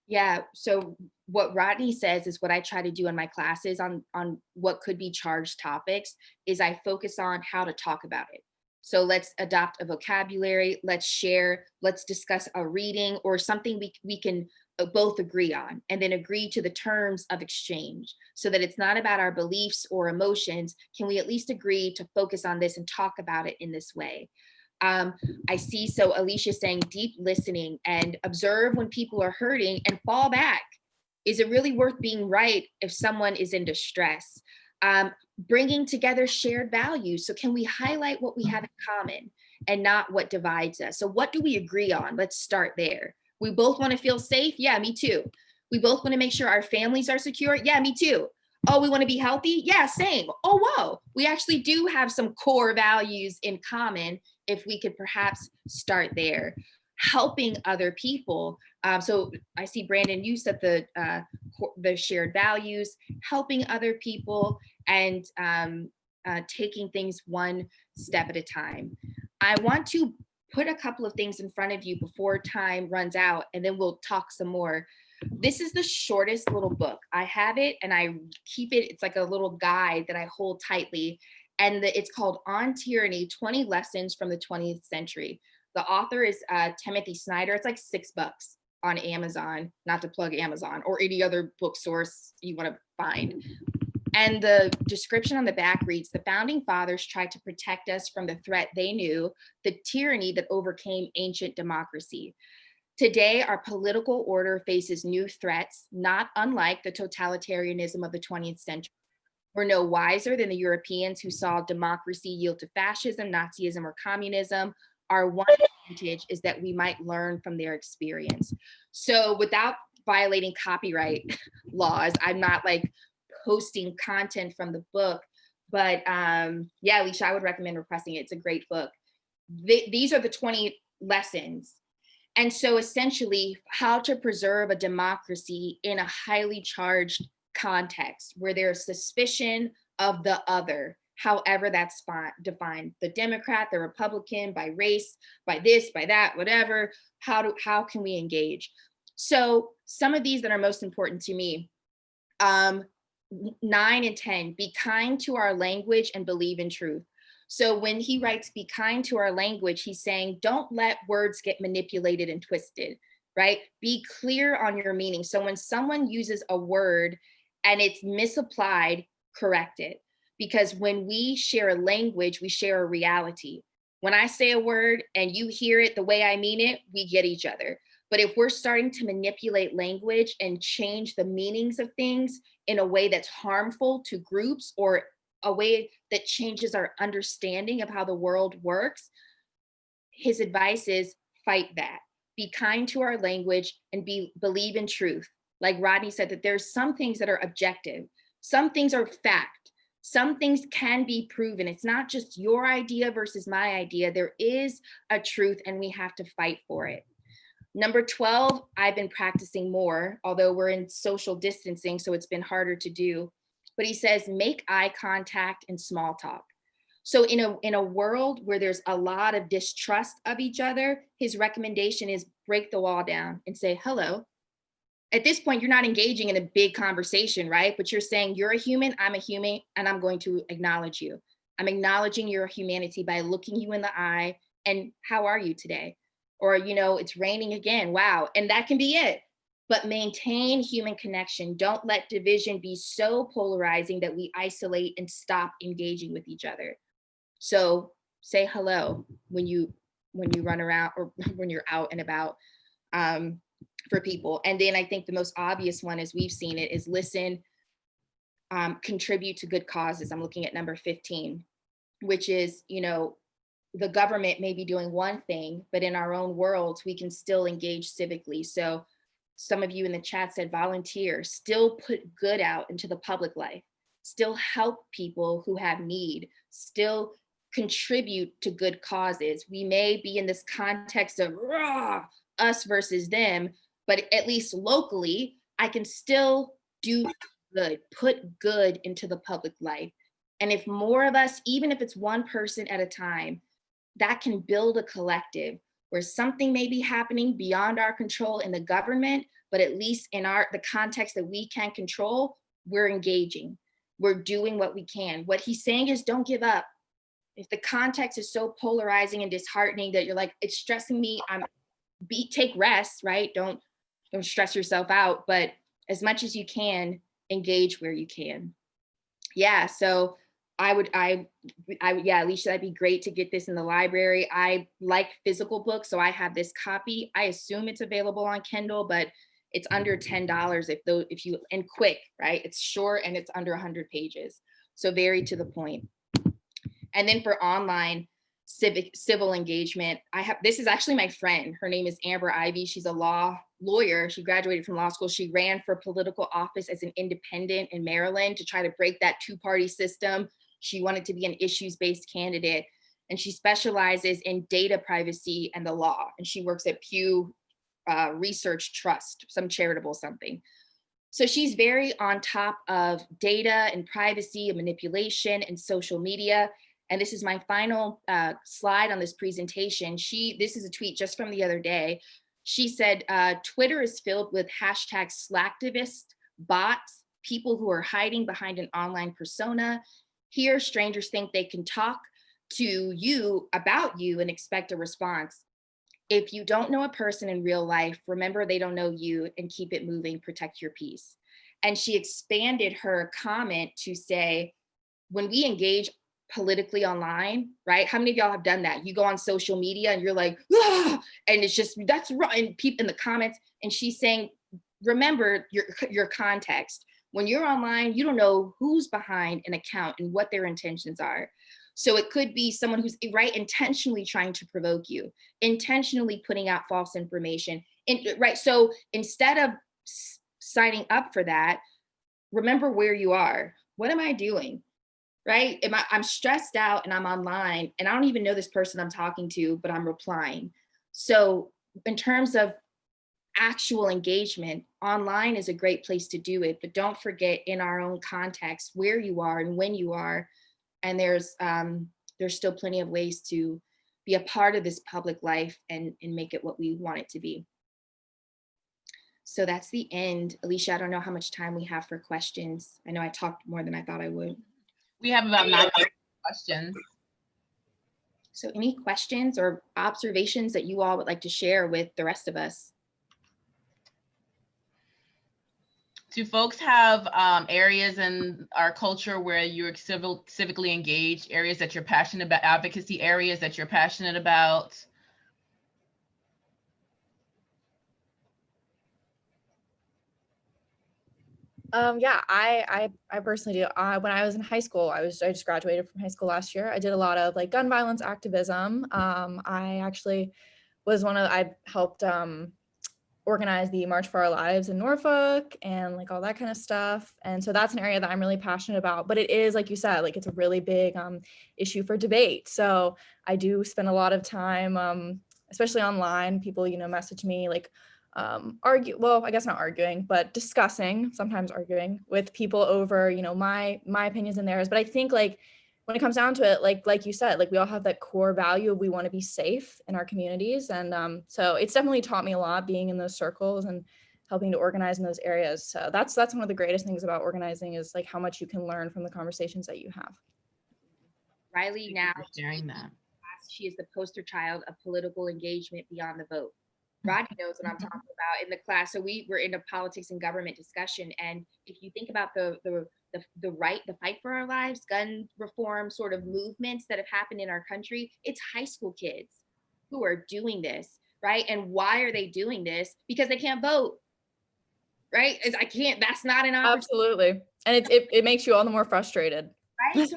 Yeah, so what Rodney says is what I try to do in my classes on what could be charged topics is I focus on how to talk about it. So let's adopt a vocabulary, let's share, let's discuss a reading or something we can both agree on, and then agree to the terms of exchange so that it's not about our beliefs or emotions. Can we at least agree to focus on this and talk about it in this way? I see, so Alicia saying deep listening and observe when people are hurting and fall back. Is it really worth being right if someone is in distress? Bringing together shared values. So can we highlight what we have in common and not what divides us? So what do we agree on? Let's start there. We both want to feel safe. Yeah, me too. We both want to make sure our families are secure. Yeah, me too. Oh, we want to be healthy. Yeah, same. Oh, whoa. We actually do have some core values in common if we could perhaps start there. Helping other people. So I see, Brandon, you said the shared values, helping other people, and taking things one step at a time. I want to put a couple of things in front of you before time runs out, and then we'll talk some more. This is the shortest little book. I have it and I keep it. It's like a little guide that I hold tightly. And it's called On Tyranny, 20 Lessons from the 20th Century. The author is Timothy Snyder. It's like $6 on Amazon, not to plug Amazon or any other book source you want to find. And the description on the back reads, the founding fathers tried to protect us from the threat they knew, the tyranny that overcame ancient democracy. Today, our political order faces new threats, not unlike the totalitarianism of the 20th century. We're no wiser than the Europeans who saw democracy yield to fascism, Nazism, or communism. Our one advantage is that we might learn from their experience. So without violating copyright laws, I'm not like posting content from the book. But yeah, Alicia, I would recommend requesting it. It's a great book. These are the 20 lessons. And so essentially, how to preserve a democracy in a highly charged context where there's suspicion of the other, however that's defined, the Democrat, the Republican, by race, by this, by that, whatever. How can we engage? So some of these that are most important to me, 9 and 10, be kind to our language and believe in truth. So when he writes, be kind to our language, he's saying, don't let words get manipulated and twisted, right? Be clear on your meaning. So when someone uses a word and it's misapplied, correct it. Because when we share a language, we share a reality. When I say a word and you hear it the way I mean it, we get each other. But if we're starting to manipulate language and change the meanings of things in a way that's harmful to groups or a way that changes our understanding of how the world works, his advice is fight that. Be kind to our language and believe in truth. Like Rodney said, that there's some things that are objective. Some things are fact. Some things can be proven. It's not just your idea versus my idea. There is a truth and we have to fight for it. Number 12, I've been practicing more, although we're in social distancing, so it's been harder to do. But he says, make eye contact and small talk. So in a world where there's a lot of distrust of each other, his recommendation is break the wall down and say, hello. At this point, you're not engaging in a big conversation, right? But you're saying, you're a human, I'm a human, and I'm going to acknowledge you. I'm acknowledging your humanity by looking you in the eye and how are you today? Or, it's raining again, wow. And that can be it. But maintain human connection. Don't let division be so polarizing that we isolate and stop engaging with each other. So say hello when you run around or when you're out and about for people. And then I think the most obvious one, as we've seen it, is listen, contribute to good causes. I'm looking at number 15, which is, the government may be doing one thing, but in our own worlds, we can still engage civically. So some of you in the chat said volunteer, still put good out into the public life, still help people who have need, still contribute to good causes. We may be in this context of us versus them, but at least locally, I can still do good, put good into the public life. And if more of us, even if it's one person at a time, that can build a collective where something may be happening beyond our control in the government, but at least in the context that we can control, we're engaging. We're doing what we can. What he's saying is don't give up. If the context is so polarizing and disheartening that you're like, it's stressing me, take rest, right? Don't stress yourself out, but as much as you can, engage where you can. Yeah, so I would, yeah, Alicia, that'd be great to get this in the library. I like physical books, so I have this copy. I assume it's available on Kindle, but it's under $10 if you, and quick, right? It's short and it's under 100 pages. So very to the point. And then for online civil engagement, this is actually my friend. Her name is Amber Ivy. She's a lawyer. She graduated from law school. She ran for political office as an independent in Maryland to try to break that two-party system. She wanted to be an issues-based candidate, and she specializes in data privacy and the law. And she works at Pew Research Trust, some charitable something. So she's very on top of data and privacy and manipulation and social media. And this is my final slide on this presentation. This is a tweet just from the other day. She said, Twitter is filled with hashtag slacktivist bots, people who are hiding behind an online persona. Here, strangers think they can talk to you about you and expect a response. If you don't know a person in real life, remember they don't know you and keep it moving, protect your peace. And she expanded her comment to say, when we engage politically online, right? How many of y'all have done that? You go on social media and you're like, ah! And it's just, that's right. And people in the comments, and she's saying, remember your context. When you're online, you don't know who's behind an account and what their intentions are. So it could be someone who's intentionally trying to provoke you, intentionally putting out false information. So instead of signing up for that, remember where you are. What am I doing? Right? I'm stressed out and I'm online and I don't even know this person I'm talking to, but I'm replying. So in terms of actual engagement, online is a great place to do it, but don't forget in our own context where you are and when you are. And there's still plenty of ways to be a part of this public life and make it what we want it to be. So that's the end. Alicia, I don't know how much time we have for questions. I know I talked more than I thought I would. We have about 9 questions. So any questions or observations that you all would like to share with the rest of us? Do folks have areas in our culture where you're civically engaged, areas that you're passionate about, advocacy areas that you're passionate about? Yeah, I personally do. When I was in high school, I just graduated from high school last year. I did a lot of like gun violence activism. I actually was I helped organize the March for Our Lives in Norfolk and like all that kind of stuff. And so that's an area that I'm really passionate about, but it is, like you said, like it's a really big issue for debate. So I do spend a lot of time, especially online, people, message me like, well, I guess not arguing, but sometimes arguing with people over, my opinions and theirs. But I think like, when it comes down to it, like you said, like we all have that core value of we want to be safe in our communities. And so it's definitely taught me a lot being in those circles and helping to organize in those areas. So that's one of the greatest things about organizing is like how much you can learn from the conversations that you have. Riley now, sharing that. She is the poster child of political engagement beyond the vote. Rodney knows what I'm talking about in the class. So we were in a politics and government discussion. And if you think about the fight for our lives, gun reform sort of movements that have happened in our country, it's high school kids who are doing this, right? And why are they doing this? Because they can't vote, right? That's not an opportunity. Absolutely. And it makes you all the more frustrated. Right?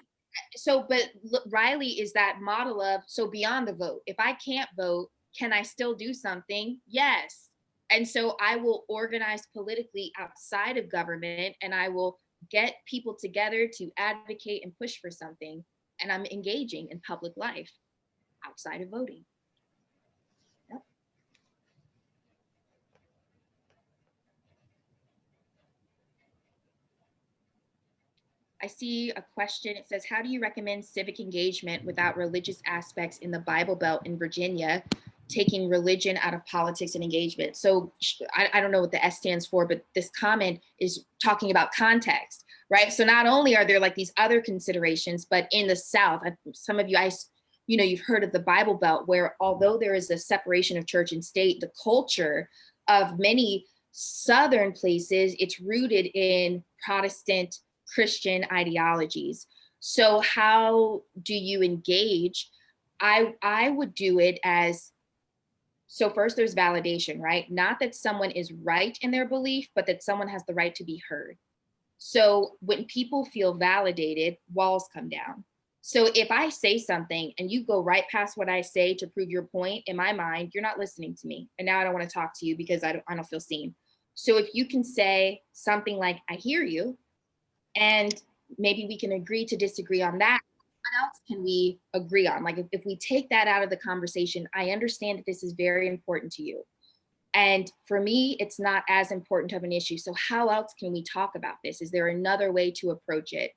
But Riley is that model of, so beyond the vote, if I can't vote, can I still do something? Yes. And so I will organize politically outside of government and I will get people together to advocate and push for something. And I'm engaging in public life outside of voting. Yep. I see a question. It says, how do you recommend civic engagement without religious aspects in the Bible Belt in Virginia, taking religion out of politics and engagement? So I don't know what the S stands for, but this comment is talking about context, right? So not only are there like these other considerations, but in the South, some of you, you've heard of the Bible Belt, where although there is a separation of church and state, the culture of many Southern places, it's rooted in Protestant Christian ideologies. So how do you engage? I would do it as, so first there's validation, right? Not that someone is right in their belief, but that someone has the right to be heard. So when people feel validated, walls come down. So if I say something and you go right past what I say to prove your point, in my mind, you're not listening to me. And now I don't want to talk to you because I don't feel seen. So if you can say something like, I hear you, and maybe we can agree to disagree on that. What else can we agree on? Like if we take that out of the conversation, I understand that this is very important to you. And for me, it's not as important of an issue. So how else can we talk about this? Is there another way to approach it?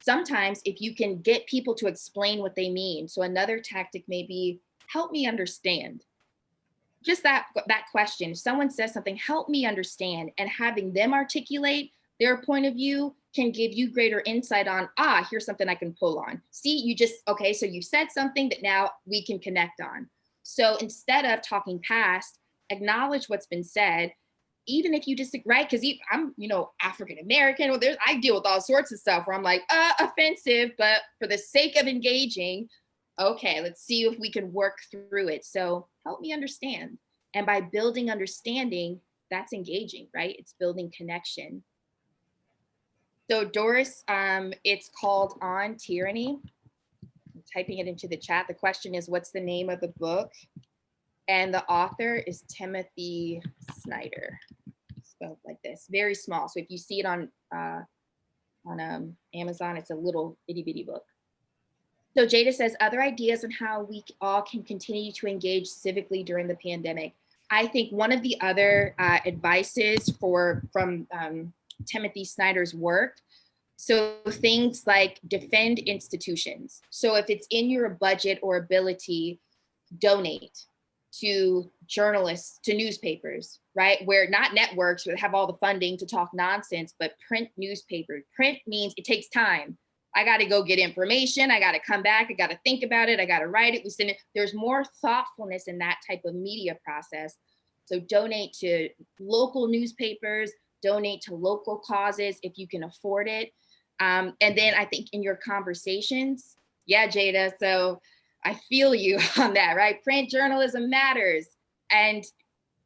Sometimes if you can get people to explain what they mean. So another tactic may be, help me understand. Just that question. If someone says something, help me understand, and having them articulate their point of view can give you greater insight on, here's something I can pull on. See, so you said something that now we can connect on. So instead of talking past, acknowledge what's been said, even if you disagree, right? Because I'm, African-American, I deal with all sorts of stuff where I'm like, offensive, but for the sake of engaging, okay, let's see if we can work through it. So help me understand. And by building understanding, that's engaging, right? It's building connection. So Doris, it's called On Tyranny. I'm typing it into the chat. The question is, what's the name of the book? And the author is Timothy Snyder. So like this, very small. So if you see it on Amazon, it's a little itty bitty book. So Jada says, other ideas on how we all can continue to engage civically during the pandemic. I think one of the other advices from Timothy Snyder's work, so things like defend institutions. So if it's in your budget or ability, donate to journalists, to newspapers, right? Where not networks would have all the funding to talk nonsense, but print newspapers. Print means it takes time. I got to go get information. I got to come back. I got to think about it. I got to write it. We send it. There's more thoughtfulness in that type of media process. So donate to local newspapers, donate to local causes if you can afford it. And then I think in your conversations, yeah, Jada, so I feel you on that, right? Print journalism matters. And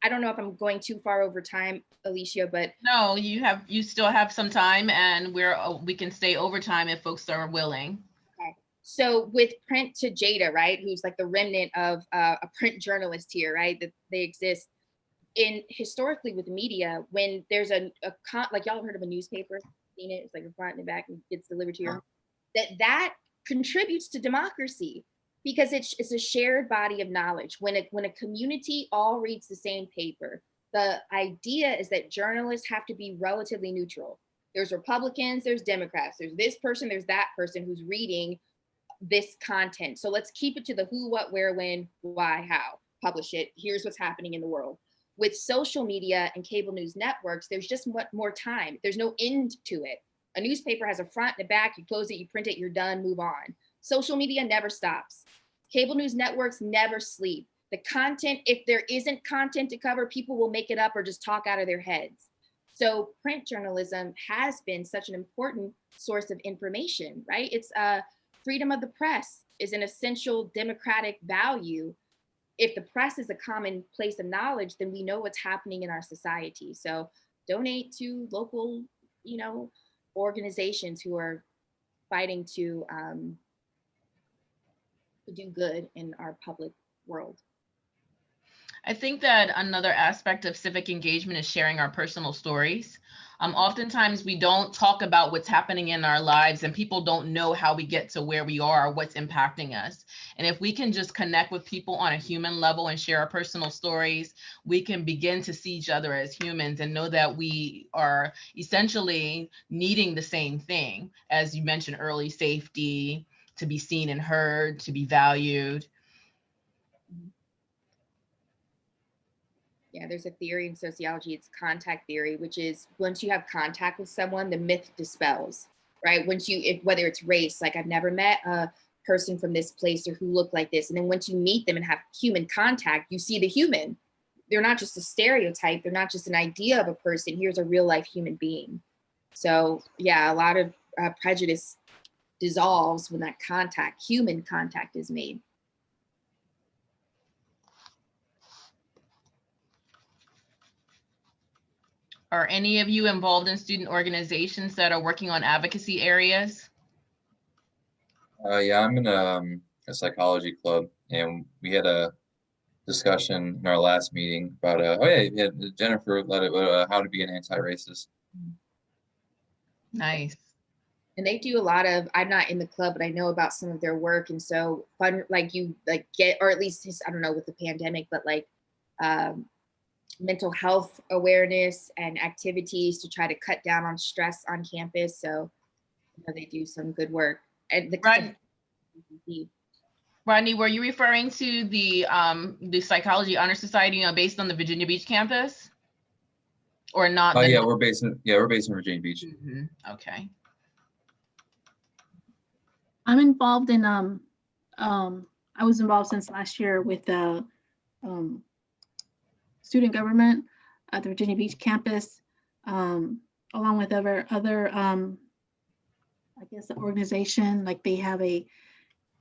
I don't know if I'm going too far over time, Alicia, but No, you still have some time, and we can stay overtime if folks are willing. Okay. So with print to Jada, right, who's like the remnant of a print journalist here, right, that they exist in historically with media, when there's like y'all have heard of a newspaper, seen it, it's like a front and the back and gets delivered to your home, that contributes to democracy. Because it's a shared body of knowledge. When a community all reads the same paper, the idea is that journalists have to be relatively neutral. There's Republicans, there's Democrats, there's this person, there's that person who's reading this content. So let's keep it to the who, what, where, when, why, how. Publish it. Here's what's happening in the world. With social media and cable news networks, there's just more time. There's no end to it. A newspaper has a front and a back. You close it, you print it, you're done, move on. Social media never stops. Cable news networks never sleep. The content, if there isn't content to cover, people will make it up or just talk out of their heads. So print journalism has been such an important source of information, right? It's freedom of the press is an essential democratic value. If the press is a common place of knowledge, then we know what's happening in our society. So donate to local, organizations who are fighting to do good in our public world. I think that another aspect of civic engagement is sharing our personal stories. Oftentimes we don't talk about what's happening in our lives, and people don't know how we get to where we are, what's impacting us. And if we can just connect with people on a human level and share our personal stories, we can begin to see each other as humans and know that we are essentially needing the same thing, as you mentioned early, safety, to be seen and heard, to be valued. Yeah, there's a theory in sociology, it's contact theory, which is once you have contact with someone, the myth dispels, right? Whether it's race, like I've never met a person from this place or who looked like this. And then once you meet them and have human contact, you see the human. They're not just a stereotype. They're not just an idea of a person. Here's a real life human being. So yeah, a lot of prejudice dissolves when that human contact is made. Are any of you involved in student organizations that are working on advocacy areas? Yeah, I'm in a psychology club, and we had a discussion in our last meeting about Jennifer how to be an anti-racist. Nice. And they do a lot of, I'm not in the club, but I know about some of their work. And so fun, or at least, I don't know with the pandemic, but mental health awareness and activities to try to cut down on stress on campus. So they do some good work. And Rodney, were you referring to the Psychology Honor Society based on the Virginia Beach campus? Or not? Yeah, we're based in Virginia Beach. Mm-hmm. Okay. I'm involved in I was involved since last year with student government at the Virginia Beach campus, along with other I guess the organization, like they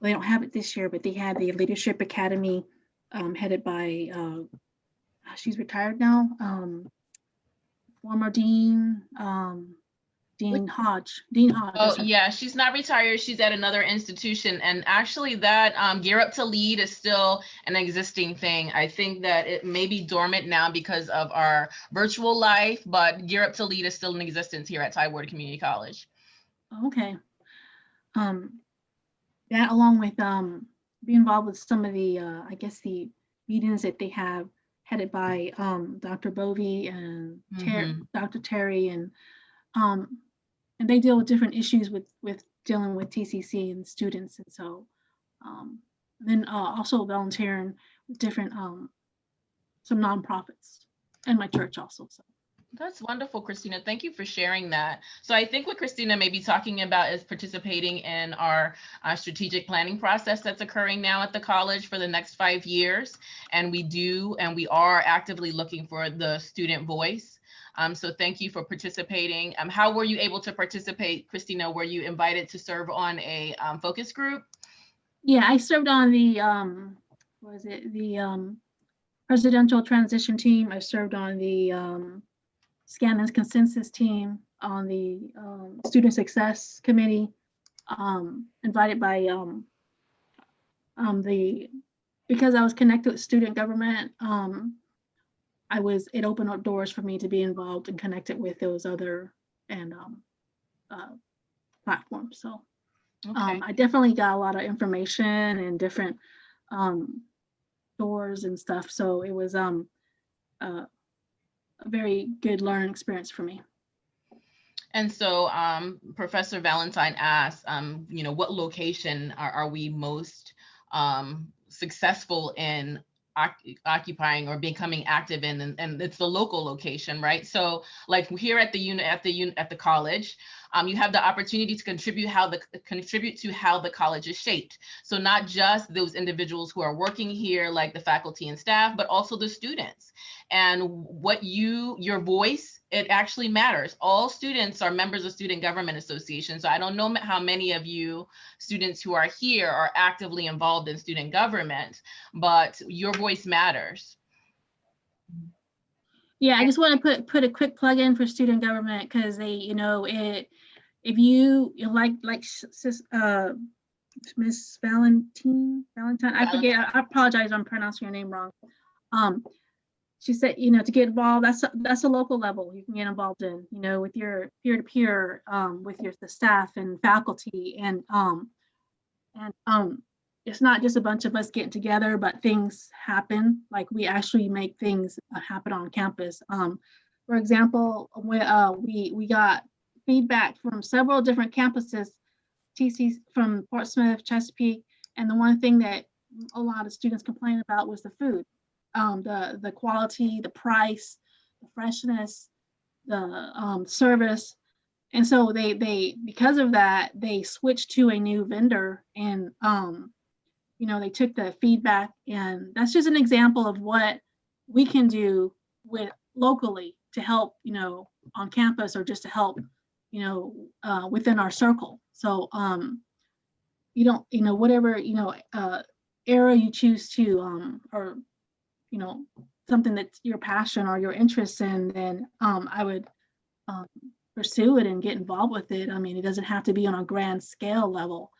don't have it this year, but they had the Leadership Academy headed by she's retired now, former dean, Dean Hodge. Dean Hodge. Oh, that's her. yeah, she's not retired. She's at another institution. And actually that Gear Up to Lead is still an existing thing. I think that it may be dormant now because of our virtual life, but Gear Up to Lead is still in existence here at Tidewater Community College. Okay. That along with be involved with some of the I guess the meetings that they have headed by Dr. Bovey and Dr. Terry, and they deal with different issues with dealing with TCC and students, and so then also volunteering with different some nonprofits and my church also. So. That's wonderful, Christina. Thank you for sharing that. So I think what Christina may be talking about is participating in our strategic planning process that's occurring now at the college for the next 5 years. And we are actively looking for the student voice. So thank you for participating. How were you able to participate, Christina? Were you invited to serve on a focus group? Yeah, I served on the, what was it? The presidential transition team. I served on the Scannon's consensus team, on the student success committee, invited by because I was connected with student government, it opened up doors for me to be involved and connected with those other platforms. So Okay. I definitely got a lot of information and different doors and stuff. So it was a very good learning experience for me. And so Professor Valentine asked, what location are we most successful in occupying or becoming active in, and it's the local location, right? So like here at the college, you have the opportunity to contribute to how the college is shaped. So not just those individuals who are working here, like the faculty and staff, but also the students. And your voice, it actually matters. All students are members of Student Government Association. So I don't know how many of you students who are here are actively involved in student government, but your voice matters. Yeah, I just want to put a quick plug in for student government, because they, if you like Miss Valentine, I forget, I apologize if I'm pronouncing your name wrong. She said, to get involved, that's a local level you can get involved in, with your peer-to-peer, with the staff and faculty, and it's not just a bunch of us getting together, but things happen. Like we actually make things happen on campus. For example, we got feedback from several different campuses, TC from Portsmouth, Chesapeake, and the one thing that a lot of students complained about was the food, the quality, the price, the freshness, the service. And so they because of that, they switched to a new vendor, and they took the feedback, and that's just an example of what we can do with locally to help, on campus, or just to help, within our circle. So you don't, whatever, area you choose to, or, something that's your passion or your interest in, then I would pursue it and get involved with it. I mean, it doesn't have to be on a grand scale level.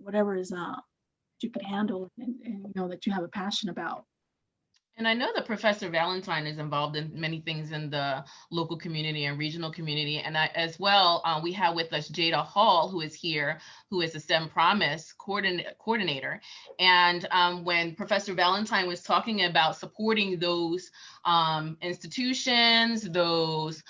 Whatever is you can handle, and that you have a passion about. And I know that Professor Valentine is involved in many things in the local community and regional community. And as well, we have with us Jada Hall, who is here, who is a STEM Promise coordinator. And when Professor Valentine was talking about supporting those institutions, those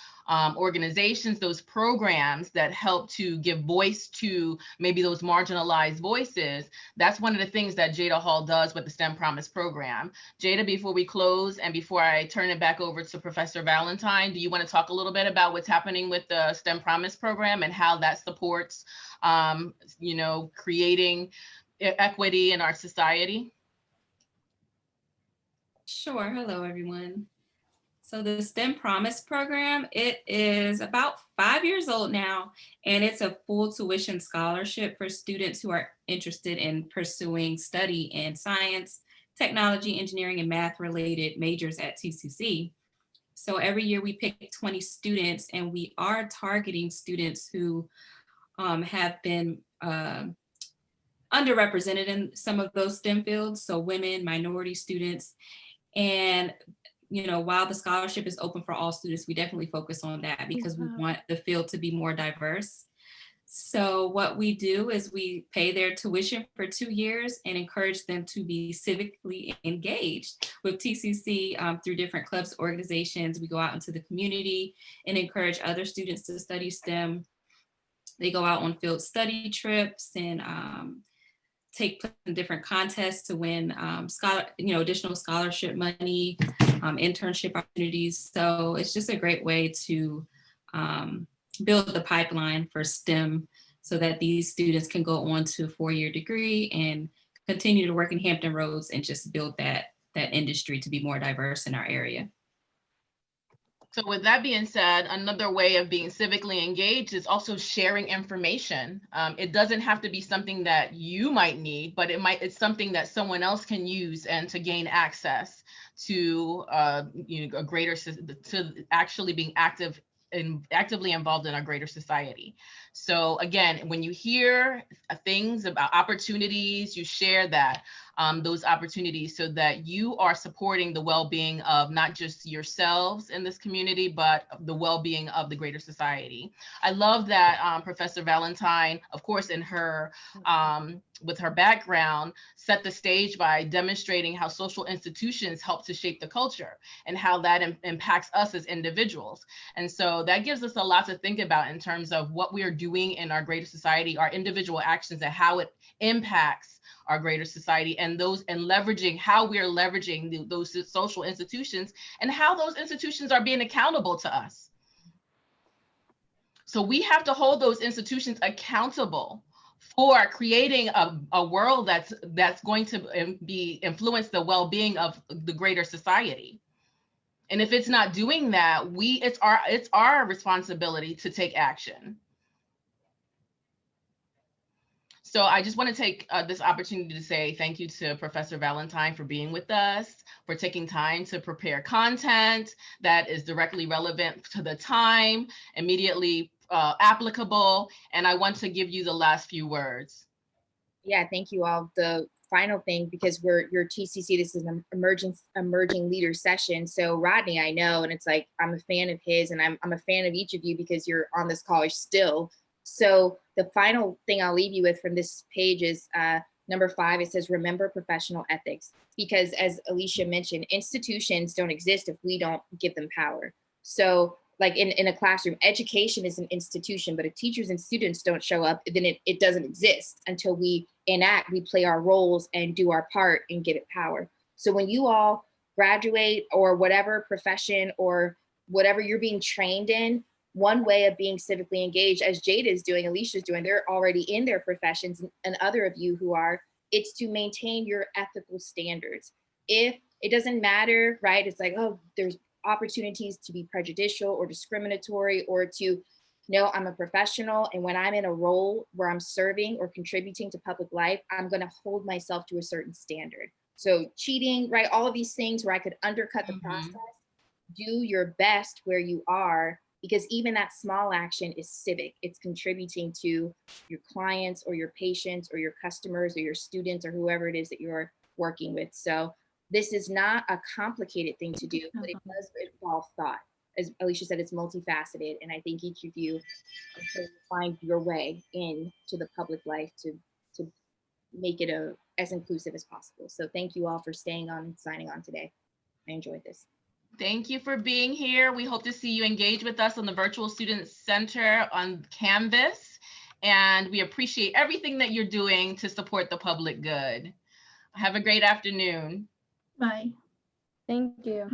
organizations, those programs that help to give voice to maybe those marginalized voices, that's one of the things that Jada Hall does with the STEM Promise program. Jada, before we close and before I turn it back over to Professor Valentine, do you want to talk a little bit about what's happening with the STEM Promise program and how that supports, creating equity in our society? Sure. Hello, everyone. So the STEM Promise program, it is about 5 years old now, and it's a full tuition scholarship for students who are interested in pursuing study in science, technology, engineering, and math related majors at TCC. So every year we pick 20 students, and we are targeting students who have been underrepresented in some of those STEM fields, so women, minority students. And while the scholarship is open for all students, we definitely focus on that because we want the field to be more diverse. So what we do is we pay their tuition for 2 years and encourage them to be civically engaged with TCC through different clubs, organizations. We go out into the community and encourage other students to study STEM. They go out on field study trips and take place in different contests to win additional scholarship money, internship opportunities. So it's just a great way to build the pipeline for STEM so that these students can go on to a 4-year degree and continue to work in Hampton Roads and just build that industry to be more diverse in our area. So with that being said, another way of being civically engaged is also sharing information. It doesn't have to be something that you might need, but it's something that someone else can use and to gain access to a greater, to actually being actively involved in a greater society. So again, when you hear things about opportunities, you share that, those opportunities so that you are supporting the well-being of not just yourselves in this community, but the well-being of the greater society. I love that Professor Valentine, of course, in her, with her background, set the stage by demonstrating how social institutions help to shape the culture and how that impacts us as individuals. And so that gives us a lot to think about in terms of what we are doing in our greater society, our individual actions, and how it impacts our greater society, and leveraging how we are leveraging those social institutions and how those institutions are being accountable to us. So we have to hold those institutions accountable for creating a world that's going to influence the well-being of the greater society. And if it's not doing that, it's our responsibility to take action. So I just want to take this opportunity to say thank you to Professor Valentine for being with us, for taking time to prepare content that is directly relevant to the time, immediately applicable. And I want to give you the last few words. Yeah, thank you all. The final thing, because your TCC, this is an emerging leader session. So Rodney, I know, and it's like, I'm a fan of his, and I'm a fan of each of you because you're on this college still. So the final thing I'll leave you with from this page is number 5. It says, remember professional ethics, because as Alicia mentioned, institutions don't exist if we don't give them power. So like in a classroom, education is an institution, but if teachers and students don't show up, then it doesn't exist until we enact, we play our roles and do our part and give it power. So when you all graduate or whatever profession or whatever you're being trained in, one way of being civically engaged, as Jada is doing, Alicia's doing, they're already in their professions, and other of you who are, it's to maintain your ethical standards. If it doesn't matter, right? It's like, oh, there's opportunities to be prejudicial or discriminatory, or to, no, I'm a professional, and when I'm in a role where I'm serving or contributing to public life, I'm going to hold myself to a certain standard. So cheating, right? All of these things where I could undercut the process, do your best where you are, because even that small action is civic. It's contributing to your clients or your patients or your customers or your students or whoever it is that you're working with. So this is not a complicated thing to do, but it does involve thought. As Alicia said, it's multifaceted. And I think each of you find your way into the public life to make it as inclusive as possible. So thank you all for staying on and signing on today. I enjoyed this. Thank you for being here. We hope to see you engage with us on the Virtual Student Center on Canvas. And we appreciate everything that you're doing to support the public good. Have a great afternoon. Bye. Thank you.